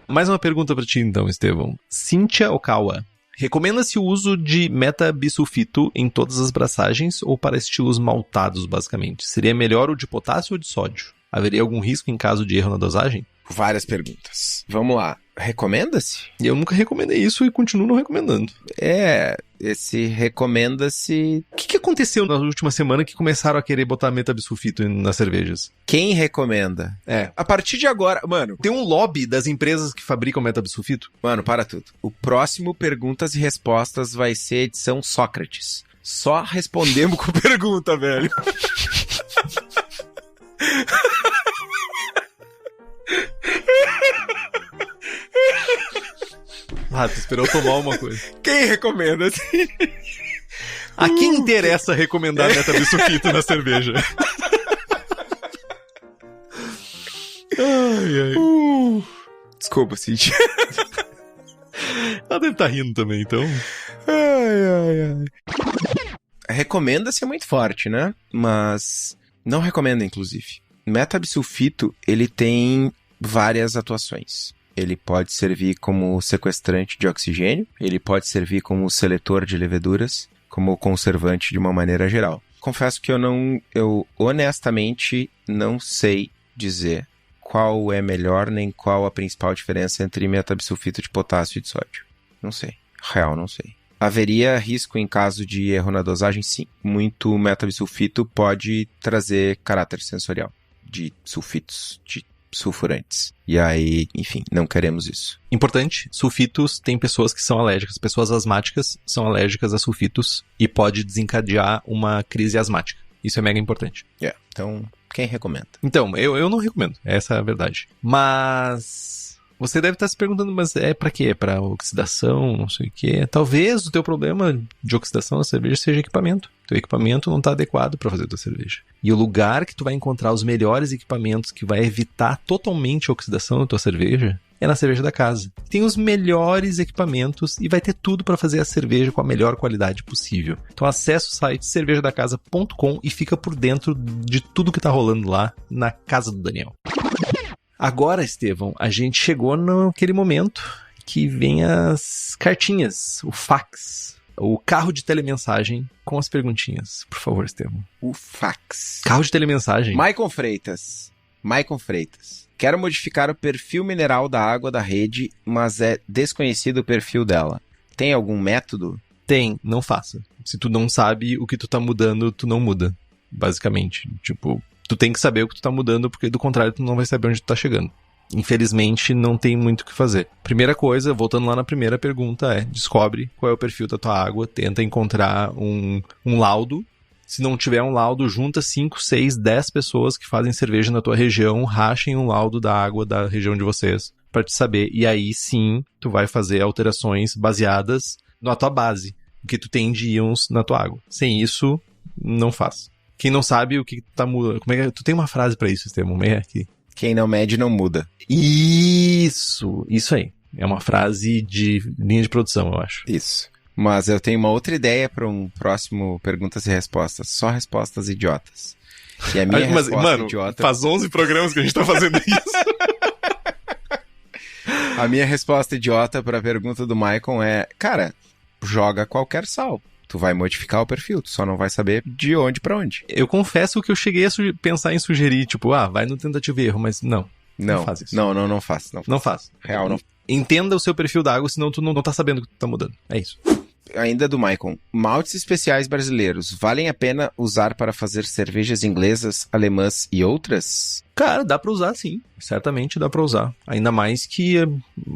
Mais uma pergunta pra ti, então, Estevão. Cíntia Okawa. Recomenda-se o uso de metabisulfito em todas as braçagens ou para estilos maltados, basicamente? Seria melhor o de potássio ou de sódio? Haveria algum risco em caso de erro na dosagem? Várias perguntas. Vamos lá. Recomenda-se? Eu nunca recomendei isso e continuo não recomendando. Esse recomenda-se... O que aconteceu na última semana que começaram a querer botar metabisulfito nas cervejas? Quem recomenda? A partir de agora, mano, tem um lobby das empresas que fabricam metabisulfito? Mano, para tudo. O próximo Perguntas e Respostas vai ser edição Sócrates. Só respondemos com pergunta, velho. Tu esperou tomar uma coisa. Quem recomenda? A quem interessa recomendar metabisulfito na cerveja? Desculpa, Cintia. Ela deve estar rindo também, então. Recomenda-se é muito forte, né? Mas não recomenda, inclusive. Metabisulfito, ele tem várias atuações. Ele pode servir como sequestrante de oxigênio, ele pode servir como seletor de leveduras, como conservante de uma maneira geral. Confesso que eu honestamente não sei dizer qual é melhor nem qual a principal diferença entre metabisulfito de potássio e de sódio. Não sei. Real, não sei. Haveria risco em caso de erro na dosagem? Sim. Muito metabisulfito pode trazer caráter sensorial de sulfitos, de sulfurantes. E aí, enfim, não queremos isso. Importante, sulfitos tem pessoas que são alérgicas. Pessoas asmáticas são alérgicas a sulfitos e pode desencadear uma crise asmática. Isso é mega importante. Então, quem recomenda? Então, eu não recomendo. Essa é a verdade. Mas... você deve estar se perguntando, mas é pra quê? É pra oxidação, não sei o quê. Talvez o teu problema de oxidação da cerveja seja equipamento. Teu equipamento não está adequado para fazer a tua cerveja. E o lugar que tu vai encontrar os melhores equipamentos que vai evitar totalmente a oxidação da tua cerveja é na cerveja da casa. Tem os melhores equipamentos e vai ter tudo para fazer a cerveja com a melhor qualidade possível. Então acessa o site cervejadacasa.com e fica por dentro de tudo que tá rolando lá na casa do Daniel. Agora, Estevão, a gente chegou naquele momento que vem as cartinhas, o fax. o carro de telemensagem com as perguntinhas. Por favor, Estevam. O fax. Carro de telemensagem? Maicon Freitas. Quero modificar o perfil mineral da água da rede, mas é desconhecido o perfil dela. Tem algum método? Tem, não faça. Se tu não sabe o que tu tá mudando, tu não muda, basicamente. Tipo, tu tem que saber o que tu tá mudando, porque do contrário tu não vai saber onde tu tá chegando. Infelizmente, não tem muito o que fazer. Primeira coisa, voltando lá na primeira pergunta, descobre qual é o perfil da tua água, tenta encontrar um laudo. Se não tiver um laudo, junta 5, 6, 10 pessoas que fazem cerveja na tua região, rachem um laudo da água da região de vocês, pra te saber. E aí sim, tu vai fazer alterações baseadas na tua base, o que tu tem de íons na tua água. Sem isso, não faz. Quem não sabe o que tá mudando... Como é que... Tu tem uma frase pra isso, Estevam? Aqui. Quem não mede, não muda. Isso aí. É uma frase de linha de produção, eu acho. Isso. Mas eu tenho uma outra ideia para um próximo Perguntas e Respostas. Só respostas idiotas. E a minha resposta idiota... faz 11 programas que a gente tá fazendo isso. A minha resposta idiota para a pergunta do Maicon é... Cara, joga qualquer sal. Tu vai modificar o perfil, tu só não vai saber de onde para onde. Eu confesso que eu cheguei a pensar em sugerir, tipo, vai no tentativa e erro, mas não. Não faz isso. Não faz. Não faz. Real, não. Entenda o seu perfil da água, senão tu não tá sabendo o que tu tá mudando. É isso. Ainda do Maicon. Maltes especiais brasileiros valem a pena usar para fazer cervejas inglesas, alemãs e outras? Cara, dá pra usar sim. Certamente dá pra usar. Ainda mais que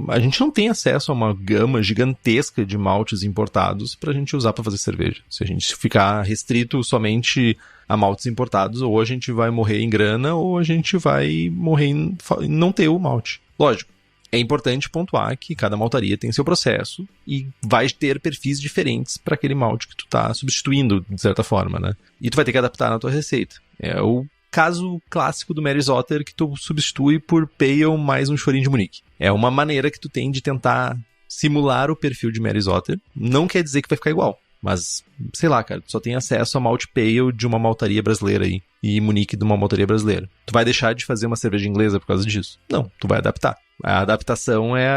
a gente não tem acesso a uma gama gigantesca de maltes importados pra gente usar pra fazer cerveja. Se a gente ficar restrito somente a maltes importados, ou a gente vai morrer em grana, ou a gente vai morrer em não ter o malte. Lógico. É importante pontuar que cada maltaria tem seu processo e vai ter perfis diferentes para aquele malte que tu tá substituindo, de certa forma, né? E tu vai ter que adaptar na tua receita. É o caso clássico do Mary's Otter que tu substitui por Pale mais um chorinho de Munique. É uma maneira que tu tem de tentar simular o perfil de Mary's Otter. Não quer dizer que vai ficar igual, mas, sei lá, cara, tu só tem acesso a malte Pale de uma maltaria brasileira aí e Munique de uma maltaria brasileira. Tu vai deixar de fazer uma cerveja inglesa por causa disso? Não, tu vai adaptar. A adaptação é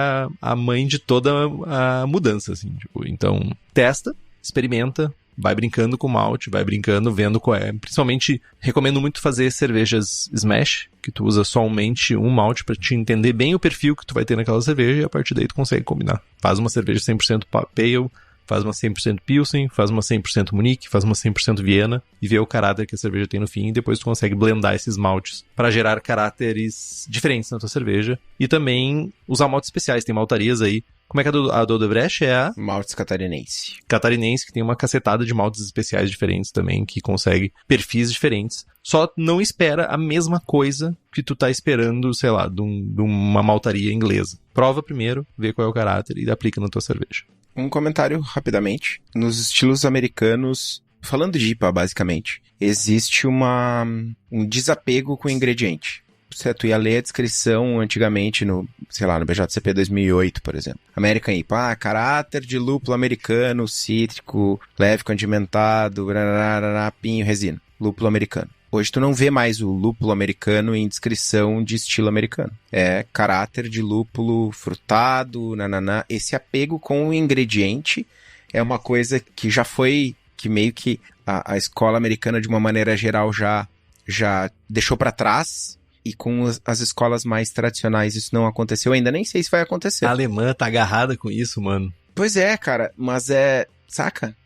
a mãe de toda a mudança, assim. Tipo, então, testa, experimenta, vai brincando com o malte, vai brincando, vendo qual é. Principalmente, recomendo muito fazer cervejas smash, que tu usa somente um malte pra te entender bem o perfil que tu vai ter naquela cerveja e a partir daí tu consegue combinar. Faz uma cerveja 100% Pale, faz uma 100% Pilsen, faz uma 100% Munique, faz uma 100% Viena e vê o caráter que a cerveja tem no fim e depois tu consegue blendar esses maltes para gerar caráteres diferentes na tua cerveja e também usar maltes especiais. Tem maltarias aí. Como é que a do Odebrecht é a... Maltes catarinense. Catarinense, que tem uma cacetada de maltes especiais diferentes também, que consegue perfis diferentes. Só não espera a mesma coisa que tu tá esperando, sei lá, de uma maltaria inglesa. Prova primeiro, vê qual é o caráter e aplica na tua cerveja. Um comentário rapidamente. Nos estilos americanos, falando de IPA basicamente, existe um desapego com o ingrediente. Tu ia ler a descrição antigamente no BJCP 2008, por exemplo. American IPA, caráter de lúpulo americano, cítrico, leve condimentado, pinho, resina. Lúpulo americano. Hoje tu não vê mais o lúpulo americano em descrição de estilo americano. É caráter de lúpulo frutado, Esse apego com o ingrediente é uma coisa que já foi, que meio que a escola americana, de uma maneira geral, já deixou pra trás. E com as escolas mais tradicionais isso não aconteceu ainda. Nem sei se vai acontecer. A alemã tá agarrada com isso, mano. Pois é, cara. Mas saca?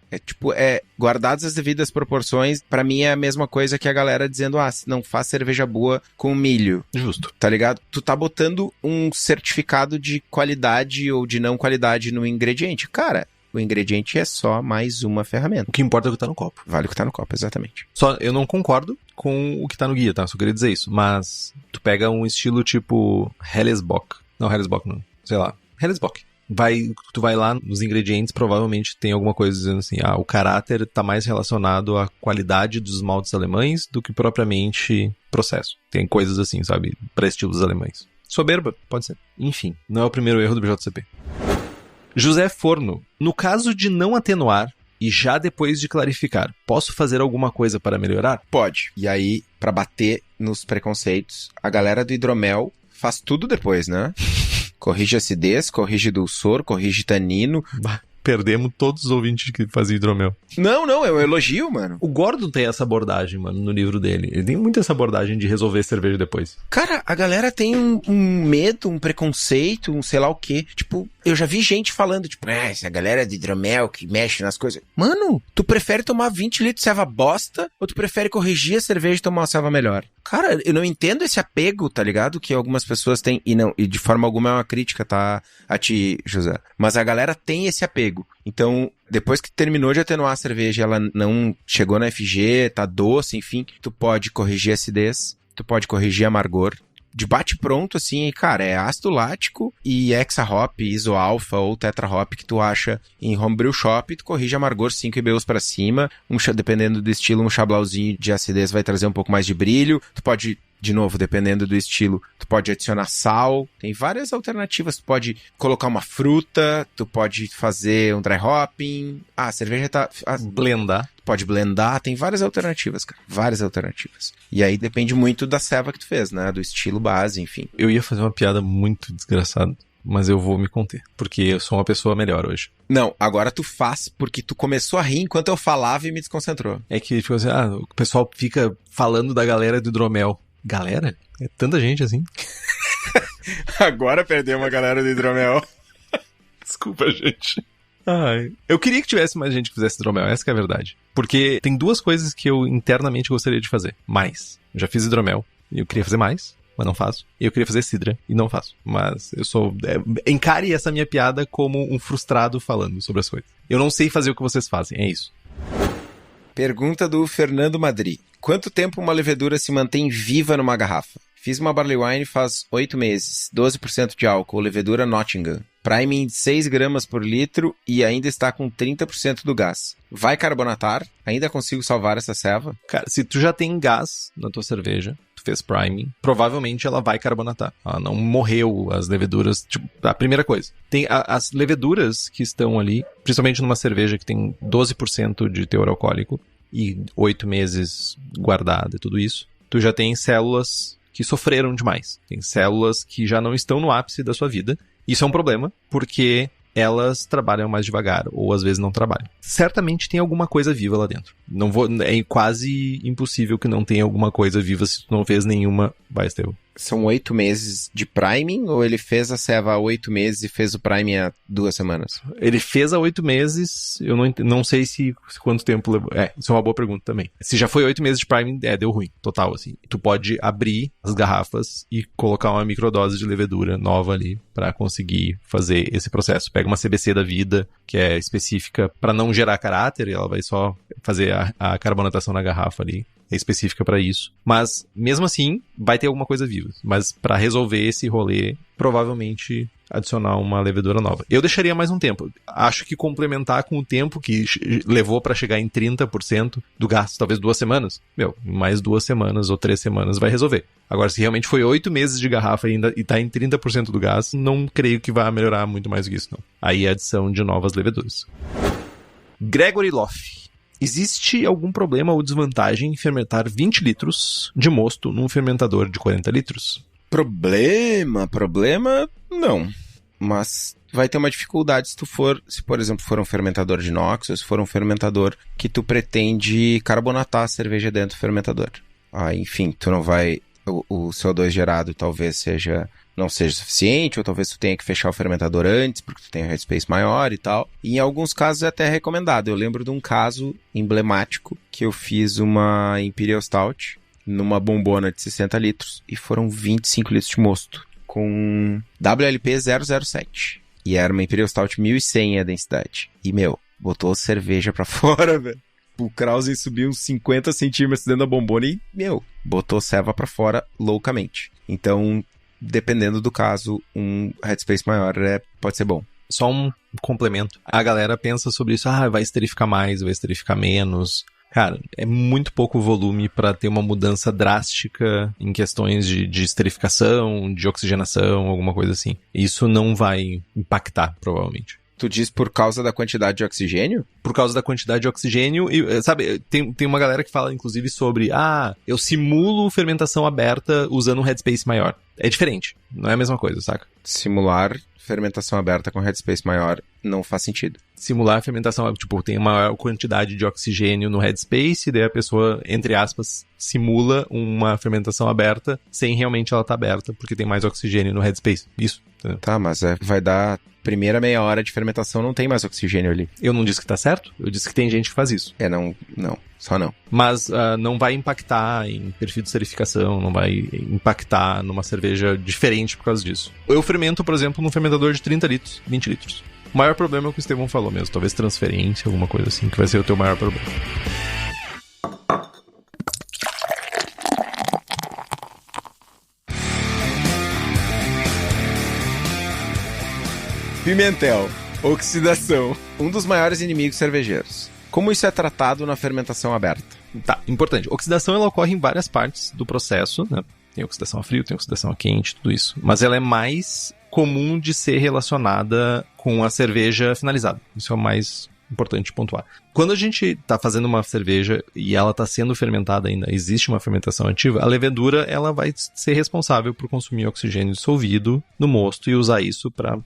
Guardadas as devidas proporções, pra mim é a mesma coisa que a galera dizendo, não faz cerveja boa com milho. Justo. Tá ligado? Tu tá botando um certificado de qualidade ou de não qualidade no ingrediente. Cara, o ingrediente é só mais uma ferramenta. O que importa é o que tá no copo. Vale o que tá no copo, exatamente. Só, eu não concordo com o que tá no guia, tá? Só queria dizer isso. Mas tu pega um estilo tipo Hellesbock. Não, Hellesbock não. Sei lá. Hellesbock. Tu vai lá nos ingredientes, provavelmente tem alguma coisa dizendo assim, o caráter tá mais relacionado à qualidade dos maltes alemães do que propriamente processo. Tem coisas assim, sabe? Pra estilos alemães. Soberba, pode ser. Enfim, não é o primeiro erro do BJCP. José Forno, no caso de não atenuar e já depois de clarificar, posso fazer alguma coisa para melhorar? Pode. E aí, pra bater nos preconceitos, a galera do hidromel faz tudo depois, né? Corrige acidez, corrige dulçor, corrige tanino, perdemos todos os ouvintes que faziam hidromel. Não, é um elogio, mano. O Gordon tem essa abordagem, mano, no livro dele. Ele tem muito essa abordagem de resolver cerveja depois. Cara, a galera tem um medo, um preconceito, um sei lá o quê. Tipo, eu já vi gente falando, tipo, essa galera de hidromel que mexe nas coisas. Mano, tu prefere tomar 20 litros de ceva bosta ou tu prefere corrigir a cerveja e tomar uma ceva melhor? Cara, eu não entendo esse apego, tá ligado? Que algumas pessoas têm, e de forma alguma é uma crítica, tá? A ti, José. Mas a galera tem esse apego. Então, depois que terminou de atenuar a cerveja, ela não chegou na FG, tá doce, enfim, tu pode corrigir a acidez, tu pode corrigir amargor. De bate-pronto, assim, cara, é ácido lático e hexa-hop, iso-alfa ou tetra-hop que tu acha em homebrew shop, tu corrige amargor 5 IBUs pra cima, dependendo do estilo, um chablauzinho de acidez vai trazer um pouco mais de brilho, tu pode... De novo, dependendo do estilo, tu pode adicionar sal, tem várias alternativas, tu pode colocar uma fruta, tu pode fazer um dry hopping, a cerveja tá... Blendar. Pode blendar, tem várias alternativas, cara, várias alternativas. E aí depende muito da ceva que tu fez, né, do estilo base, enfim. Eu ia fazer uma piada muito desgraçada, mas eu vou me conter, porque eu sou uma pessoa melhor hoje. Não, agora tu faz, porque tu começou a rir enquanto eu falava e me desconcentrou. É que, tipo assim, o pessoal fica falando da galera do hidromel. Galera? É tanta gente assim. Agora perdemos a galera do hidromel. Desculpa, gente. Ai. Eu queria que tivesse mais gente que fizesse hidromel, essa que é a verdade. Porque tem duas coisas que eu internamente gostaria de fazer. Mais. Eu já fiz hidromel e eu queria fazer mais, mas não faço. E eu queria fazer cidra e não faço. Mas eu sou... encare essa minha piada como um frustrado falando sobre as coisas. Eu não sei fazer o que vocês fazem, é isso. Pergunta do Fernando Madri. Quanto tempo uma levedura se mantém viva numa garrafa? Fiz uma barley wine faz 8 meses, 12% de álcool, levedura Nottingham. Priming de 6 gramas por litro e ainda está com 30% do gás. Vai carbonatar? Ainda consigo salvar essa ceva? Cara, se tu já tem gás na tua cerveja, tu fez priming, provavelmente ela vai carbonatar. Ela não morreu, as leveduras... Tipo, a primeira coisa, tem as leveduras que estão ali, principalmente numa cerveja que tem 12% de teor alcoólico e 8 meses guardada e tudo isso, tu já tem células que sofreram demais. Tem células que já não estão no ápice da sua vida. Isso é um problema, porque elas trabalham mais devagar, ou às vezes não trabalham. Certamente tem alguma coisa viva lá dentro. É quase impossível que não tenha alguma coisa viva se tu não fez nenhuma... Vai, Estevão. São 8 meses de priming, ou ele fez a ceva há 8 meses e fez o priming há 2 semanas? Ele fez há 8 meses, eu não sei se quanto tempo levou. Isso é uma boa pergunta também. Se já foi 8 meses de priming, deu ruim, total, assim. Tu pode abrir as garrafas e colocar uma microdose de levedura nova ali pra conseguir fazer esse processo. Pega uma CBC da vida, que é específica pra não gerar caráter, e ela vai só fazer a carbonatação na garrafa ali. É específica pra isso. Mas, mesmo assim, vai ter alguma coisa viva. Mas pra resolver esse rolê, provavelmente adicionar uma levedura nova. Eu deixaria mais um tempo. Acho que complementar com o tempo que levou pra chegar em 30% do gasto, talvez 2 semanas. Mais 2 semanas ou 3 semanas vai resolver. Agora, se realmente foi 8 meses de garrafa ainda e tá em 30% do gás, não creio que vai melhorar muito mais do que isso, não. Aí é a adição de novas leveduras. Gregory Loff. Existe algum problema ou desvantagem em fermentar 20 litros de mosto num fermentador de 40 litros? Problema, não. Mas vai ter uma dificuldade se por exemplo, for um fermentador de inox ou se for um fermentador que tu pretende carbonatar a cerveja dentro do fermentador. Enfim, tu não vai... O CO2 gerado talvez não seja suficiente, ou talvez tu tenha que fechar o fermentador antes, porque tu tem um headspace maior e tal. E em alguns casos é até recomendado. Eu lembro de um caso emblemático que eu fiz uma Imperial Stout numa bombona de 60 litros e foram 25 litros de mosto com WLP 007. E era uma Imperial Stout 1100 a densidade. E, botou cerveja pra fora, velho. O Krausen subiu uns 50 centímetros dentro da bombona e, botou ceva pra fora loucamente. Então, dependendo do caso, um headspace maior pode ser bom. Só um complemento. A galera pensa sobre isso, vai esterificar mais, vai esterificar menos. Cara, é muito pouco volume para ter uma mudança drástica em questões de esterificação, de oxigenação, alguma coisa assim. Isso não vai impactar, provavelmente. Tu diz por causa da quantidade de oxigênio? Por causa da quantidade de oxigênio. E, sabe, tem uma galera que fala, inclusive, sobre... eu simulo fermentação aberta usando um headspace maior. É diferente. Não é a mesma coisa, saca? Simular fermentação aberta com headspace maior não faz sentido. simular a fermentação, tipo, tem uma maior quantidade de oxigênio no headspace, e daí a pessoa, entre aspas, simula uma fermentação aberta, sem realmente ela estar aberta, porque tem mais oxigênio no headspace. Isso. Entendeu? Tá, mas vai dar... Primeira meia hora de fermentação não tem mais oxigênio ali. Eu não disse que tá certo, eu disse que tem gente que faz isso. Não, só não. Mas não vai impactar em perfil de esterificação, não vai impactar numa cerveja diferente por causa disso. Eu fermento, por exemplo, num fermentador de 30 litros, 20 litros. O maior problema é o que o Estevão falou mesmo, talvez transferência, alguma coisa assim, que vai ser o teu maior problema. Pimentel, oxidação, um dos maiores inimigos cervejeiros. Como isso é tratado na fermentação aberta? Tá, importante. Oxidação, ela ocorre em várias partes do processo, né? Tem oxidação a frio, tem oxidação a quente, tudo isso. Mas ela é mais comum de ser relacionada com a cerveja finalizada. Isso é o mais importante pontuar. Quando a gente está fazendo uma cerveja e ela está sendo fermentada ainda, existe uma fermentação ativa, a levedura ela vai ser responsável por consumir oxigênio dissolvido no mosto e usar isso para,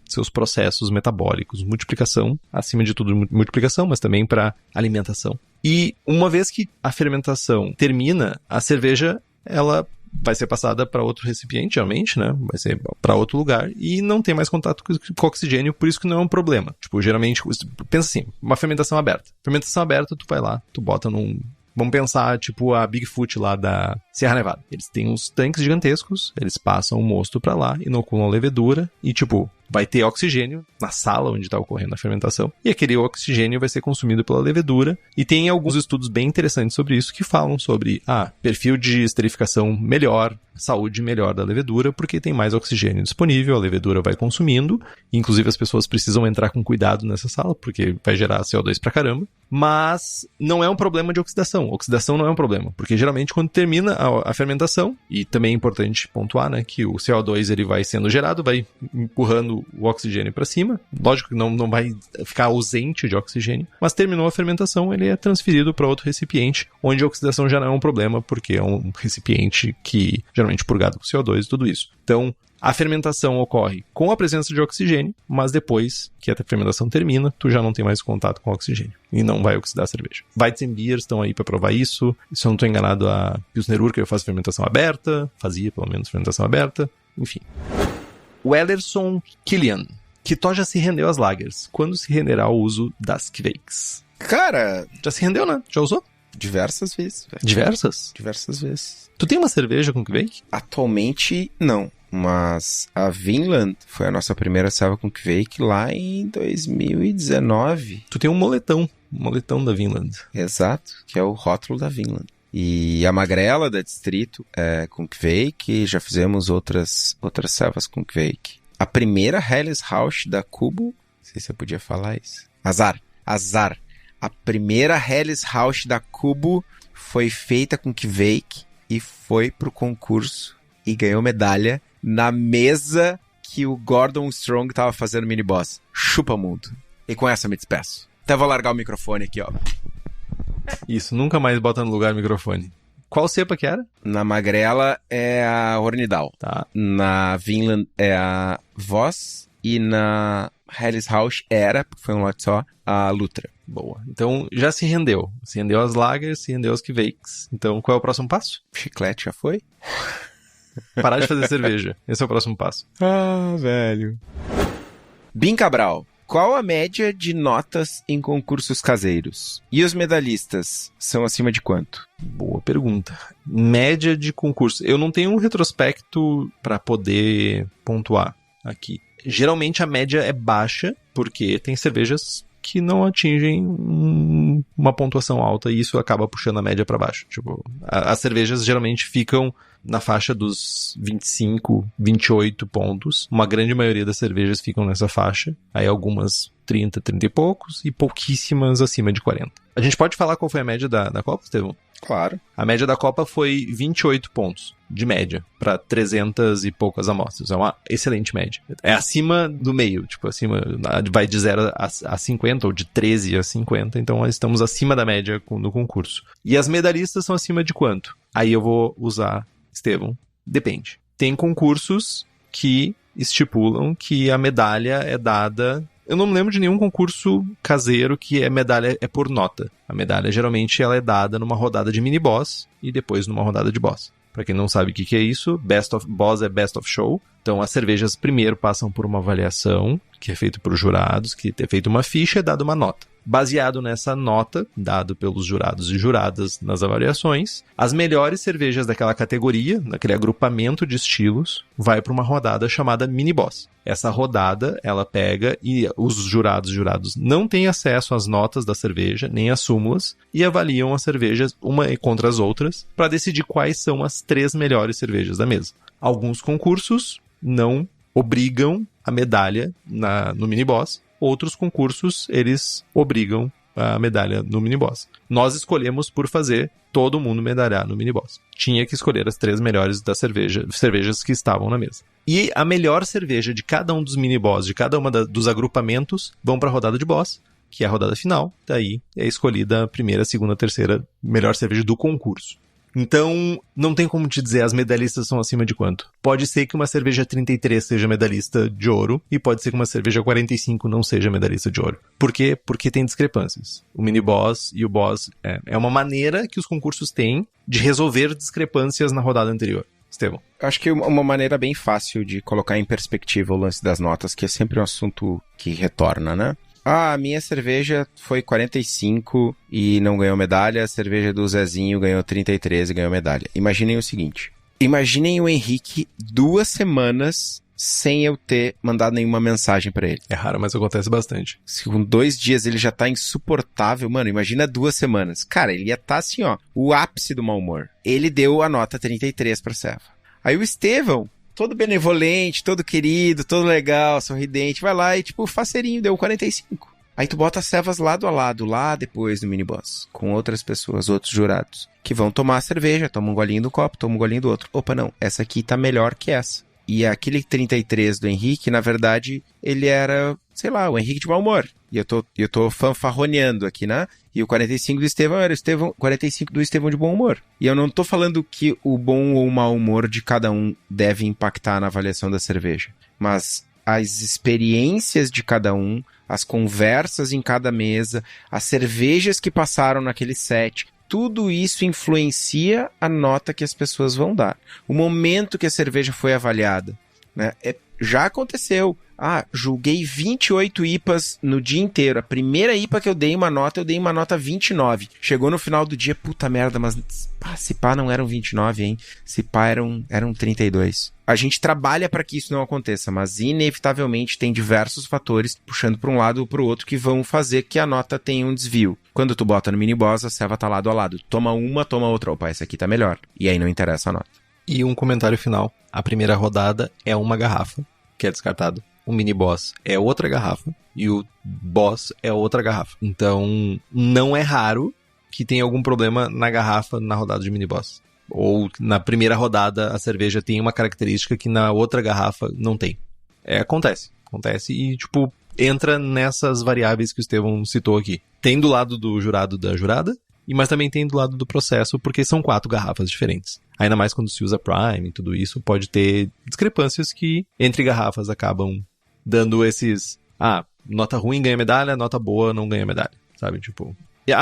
seus processos metabólicos, multiplicação, acima de tudo multiplicação, mas também para alimentação. E uma vez que a fermentação termina, a cerveja, ela vai ser passada para outro recipiente, geralmente, né? Vai ser para outro lugar e não tem mais contato com oxigênio, por isso que não é um problema. Tipo, geralmente, pensa assim, uma fermentação aberta. Fermentação aberta, tu vai lá, tu bota num... Vamos pensar, tipo, a Bigfoot lá da Sierra Nevada. Eles têm uns tanques gigantescos, eles passam o mosto pra lá, inoculam a levedura e, tipo, vai ter oxigênio na sala onde está ocorrendo a fermentação. E aquele oxigênio vai ser consumido pela levedura. E tem alguns estudos bem interessantes sobre isso que falam sobre, perfil de esterificação melhor, saúde melhor da levedura, porque tem mais oxigênio disponível, a levedura vai consumindo. Inclusive as pessoas precisam entrar com cuidado nessa sala, porque vai gerar CO2 pra caramba. Mas não é um problema de oxidação. Oxidação não é um problema, porque geralmente quando termina a fermentação, e também é importante pontuar, né, que o CO2 ele vai sendo gerado, vai empurrando o oxigênio para cima. Lógico que não vai ficar ausente de oxigênio, mas terminou a fermentação, ele é transferido para outro recipiente, onde a oxidação já não é um problema, porque é um recipiente que geralmente purgado com CO2 e tudo isso. Então, a fermentação ocorre com a presença de oxigênio, mas depois que a fermentação termina, tu já não tem mais contato com o oxigênio e não vai oxidar a cerveja. Weizenbier estão aí para provar isso. Se eu não estou enganado, a Pilsner Urquell faz fermentação aberta, fazia pelo menos fermentação aberta, enfim. O Ellerson Killian. Kitó já se rendeu às lagers. Quando se renderá o uso das Kveiks? Cara... Já se rendeu, né? Já usou? Diversas vezes. Velho. Diversas? Diversas vezes. Tu tem uma cerveja com Kveik? Atualmente, não. Mas a Vinland foi a nossa primeira selva com Kveik lá em 2019. Tu tem um moletão da Vinland. Exato, que é o rótulo da Vinland. E a Magrela da Distrito é com Kveik, já fizemos outras selvas com Kveik. A primeira Helles Rausch da Kubo, não sei se eu podia falar isso. Azar. A primeira Helles Rausch da Kubo foi feita com Kveik e foi pro concurso e ganhou medalha na mesa que o Gordon Strong tava fazendo mini boss. Chupa mundo. E com essa eu me despeço. Até vou largar o microfone aqui, ó. Isso, nunca mais bota no lugar o microfone. Qual cepa que era? Na Magrela é a Hornidal. Tá. Na Vinland é a Voss. E na Helles Rausch era, porque foi um lote só, a Lutra. Boa. Então, já se rendeu. Se rendeu às lagers, se rendeu às Kveiks. Então, qual é o próximo passo? Chiclete já foi? Parar de fazer cerveja. Esse é o próximo passo. Ah, velho. Bim Cabral. Qual a média de notas em concursos caseiros? E os medalhistas são acima de quanto? Boa pergunta. Média de concurso. Eu não tenho um retrospecto para poder pontuar aqui. Geralmente a média é baixa, porque tem cervejas que não atingem uma pontuação alta e isso acaba puxando a média para baixo. Tipo, as cervejas geralmente ficam na faixa dos 25, 28 pontos. Uma grande maioria das cervejas ficam nessa faixa. Aí algumas 30, 30 e poucos e pouquíssimas acima de 40. A gente pode falar qual foi a média da Copa, Estevão? Claro. A média da Copa foi 28 pontos de média para 300 e poucas amostras. É uma excelente média. É acima do meio, tipo, acima, vai de 0 a 50 ou de 13 a 50, então nós estamos acima da média no concurso. E as medalhistas são acima de quanto? Aí eu vou usar, Estevão, depende. Tem concursos que estipulam que a medalha é dada Eu não me lembro de nenhum concurso caseiro que medalha é por nota. A medalha, geralmente, ela é dada numa rodada de mini-boss e depois numa rodada de boss. Pra quem não sabe o que é isso, Best of Boss é Best of Show. Então, as cervejas primeiro passam por uma avaliação, que é feita por jurados, que é feita uma ficha e é dada uma nota. Baseado nessa nota, dado pelos jurados e juradas nas avaliações, as melhores cervejas daquela categoria, daquele agrupamento de estilos, vai para uma rodada chamada Mini Boss. Essa rodada, ela pega e os jurados não têm acesso às notas da cerveja, nem às súmulas, e avaliam as cervejas uma contra as outras para decidir quais são as 3 melhores cervejas da mesa. Alguns concursos não obrigam a medalha no Mini Boss. Outros concursos, eles obrigam a medalha no mini-boss. Nós escolhemos por fazer todo mundo medalhar no mini-boss. Tinha que escolher as 3 melhores das cervejas que estavam na mesa. E a melhor cerveja de cada um dos mini-boss, de cada uma dos agrupamentos, vão para a rodada de boss, que é a rodada final. Daí é escolhida a primeira, segunda, terceira melhor cerveja do concurso. Então, não tem como te dizer as medalhistas são acima de quanto. Pode ser que uma cerveja 33 seja medalhista de ouro e pode ser que uma cerveja 45 não seja medalhista de ouro. Por quê? Porque tem discrepâncias. O mini-boss e o boss é uma maneira que os concursos têm de resolver discrepâncias na rodada anterior. Estevão. Acho que uma maneira bem fácil de colocar em perspectiva o lance das notas, que é sempre um assunto que retorna, né? A minha cerveja foi 45 e não ganhou medalha, a cerveja do Zezinho ganhou 33 e ganhou medalha. Imaginem o seguinte, imaginem o Henrique 2 semanas sem eu ter mandado nenhuma mensagem pra ele. É raro, mas acontece bastante. Se com 2 dias ele já tá insuportável, mano, imagina 2 semanas. Cara, ele ia tá assim, ó, o ápice do mau humor. Ele deu a nota 33 pra Seva. Aí o Estevão, todo benevolente, todo querido, todo legal, sorridente, vai lá e, tipo, faceirinho, deu 45. Aí tu bota as Sevas lado a lado, lá depois do mini-boss, com outras pessoas, outros jurados, que vão tomar a cerveja, tomam um golinho do copo, tomam um golinho do outro. Opa, não, essa aqui tá melhor que essa. E aquele 33 do Henrique, na verdade, ele era, sei lá, o Henrique de mau humor. E eu tô fanfarroneando aqui, né? E o 45 do Estevão era o 45 do Estevão de bom humor. E eu não tô falando que o bom ou o mau humor de cada um deve impactar na avaliação da cerveja. Mas as experiências de cada um, as conversas em cada mesa, as cervejas que passaram naquele set, tudo isso influencia a nota que as pessoas vão dar. O momento que a cerveja foi avaliada, né? Já aconteceu. Julguei 28 IPAs no dia inteiro. A primeira IPA que eu dei uma nota 29. Chegou no final do dia, puta merda, mas se pá não eram 29, hein? Se pá eram 32. A gente trabalha para que isso não aconteça, mas inevitavelmente tem diversos fatores puxando para um lado ou para o outro que vão fazer que a nota tenha um desvio. Quando tu bota no mini-boss, a Seva tá lado a lado. Toma uma, toma outra. Opa, essa aqui tá melhor. E aí não interessa a nota. E um comentário final. A primeira rodada é uma garrafa, que é descartado. O mini-boss é outra garrafa e o boss é outra garrafa. Então, não é raro que tenha algum problema na garrafa na rodada de mini-boss. Ou na primeira rodada a cerveja tem uma característica que na outra garrafa não tem. Acontece e, tipo, entra nessas variáveis que o Estevão citou aqui. Tem do lado do jurado da jurada, mas também tem do lado do processo, porque são 4 garrafas diferentes. Ainda mais quando se usa Prime e tudo isso, pode ter discrepâncias que entre garrafas acabam dando esses... nota ruim ganha medalha, nota boa não ganha medalha, sabe? Tipo...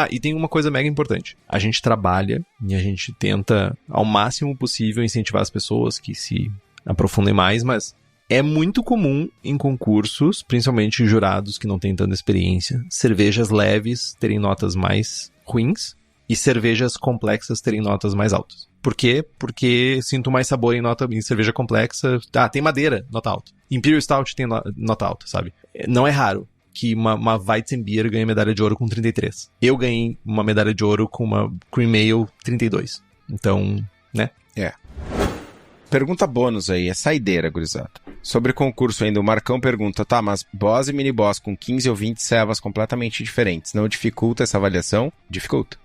E tem uma coisa mega importante. A gente trabalha e a gente tenta, ao máximo possível, incentivar as pessoas que se aprofundem mais, mas é muito comum em concursos, principalmente jurados que não têm tanta experiência, cervejas leves terem notas mais ruins e cervejas complexas terem notas mais altas. Por quê? Porque sinto mais sabor em cerveja complexa. Tem madeira, nota alta. Imperial Stout tem nota alta, sabe? Não é raro que uma Weizenbier ganhe medalha de ouro com 33. Eu ganhei uma medalha de ouro com uma Cream Ale 32. Então, né? Pergunta bônus aí, é saideira, gurizada. Sobre concurso ainda, o Marcão pergunta, mas boss e mini-boss com 15 ou 20 cevas completamente diferentes, não dificulta essa avaliação? Dificulta,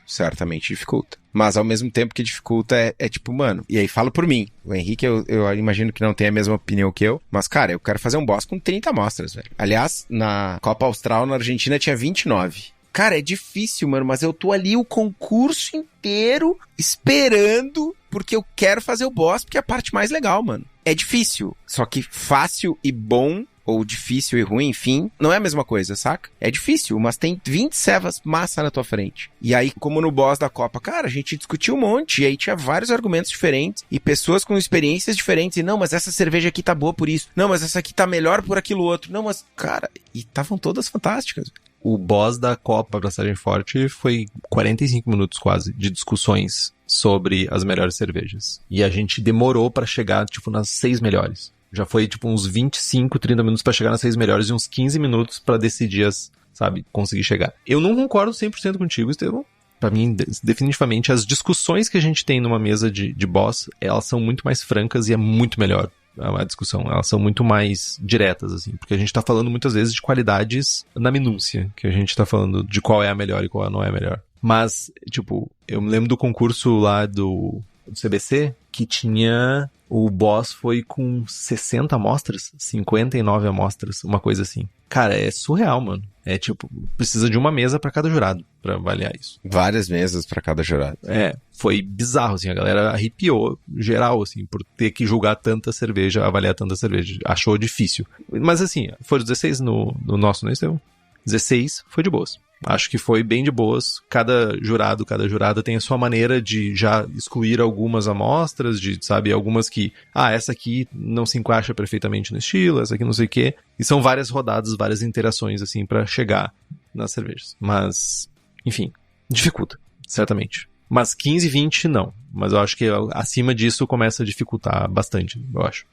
certamente dificulta. Mas ao mesmo tempo que dificulta é tipo, mano, e aí falo por mim, o Henrique eu imagino que não tem a mesma opinião que eu, mas cara, eu quero fazer um boss com 30 amostras, velho. Aliás, na Copa Austral, na Argentina, tinha 29. Cara, é difícil, mano, mas eu tô ali o concurso inteiro esperando, porque eu quero fazer o boss, porque é a parte mais legal, mano. É difícil, só que fácil e bom ou difícil e ruim, enfim, não é a mesma coisa, saca? É difícil, mas tem 20 cevas massa na tua frente. E aí, como no boss da Copa, cara, a gente discutiu um monte, e aí tinha vários argumentos diferentes, e pessoas com experiências diferentes, e não, mas essa cerveja aqui tá boa por isso, não, mas essa aqui tá melhor por aquilo outro, não, mas, cara, e estavam todas fantásticas. O boss da Copa Braçagem Forte foi 45 minutos quase de discussões sobre as melhores cervejas. E a gente demorou pra chegar, tipo, nas 6 melhores. Já foi, tipo, uns 25, 30 minutos pra chegar nas 6 melhores e uns 15 minutos pra decidir as, sabe, conseguir chegar. Eu não concordo 100% contigo, Estevão. Pra mim, definitivamente, as discussões que a gente tem numa mesa de boss, elas são muito mais francas e é muito melhor a discussão. Elas são muito mais diretas, assim, porque a gente tá falando muitas vezes de qualidades na minúcia, que a gente tá falando de qual é a melhor e qual não é a melhor. Mas, tipo, eu me lembro do concurso lá do CBC, que tinha... O boss foi com 60 amostras, 59 amostras, uma coisa assim. Cara, é surreal, mano. É tipo, precisa de uma mesa pra cada jurado pra avaliar isso. Várias mesas pra cada jurado. É, foi bizarro, assim, a galera arrepiou geral, assim, por ter que julgar tanta cerveja, avaliar tanta cerveja. Achou difícil. Mas assim, foram 16 no nosso, não é, Estevão? 16 foi de boas. Acho que foi bem de boas. Cada jurado, cada jurada tem a sua maneira de já excluir algumas amostras, de, sabe, algumas que, essa aqui não se encaixa perfeitamente no estilo, essa aqui não sei o quê. E são várias rodadas, várias interações, assim, pra chegar nas cervejas. Mas, enfim, dificulta, certamente. Mas 15, 20, não. Mas eu acho que acima disso começa a dificultar bastante, eu acho.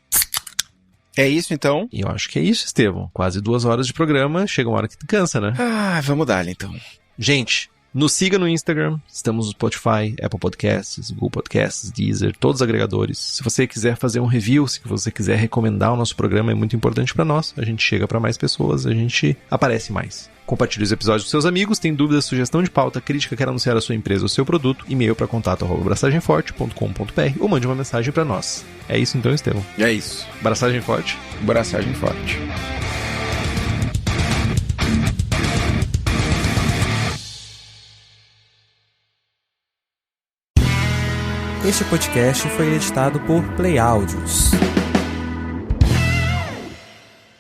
É isso, então? E eu acho que é isso, Estevão. Quase 2 horas de programa, chega uma hora que tu cansa, né? Vamos dar, então. Gente, nos siga no Instagram, estamos no Spotify, Apple Podcasts, Google Podcasts, Deezer, todos os agregadores. Se você quiser fazer um review, se você quiser recomendar o nosso programa, é muito importante pra nós. A gente chega pra mais pessoas, a gente aparece mais. Compartilhe os episódios com seus amigos, tem dúvidas, sugestão de pauta, crítica, quer anunciar a sua empresa ou seu produto, e-mail para contato@braçagemforte.com.br ou mande uma mensagem para nós. É isso então, Estevão? É isso. Braçagem forte? Braçagem forte. Este podcast foi editado por Play Áudios.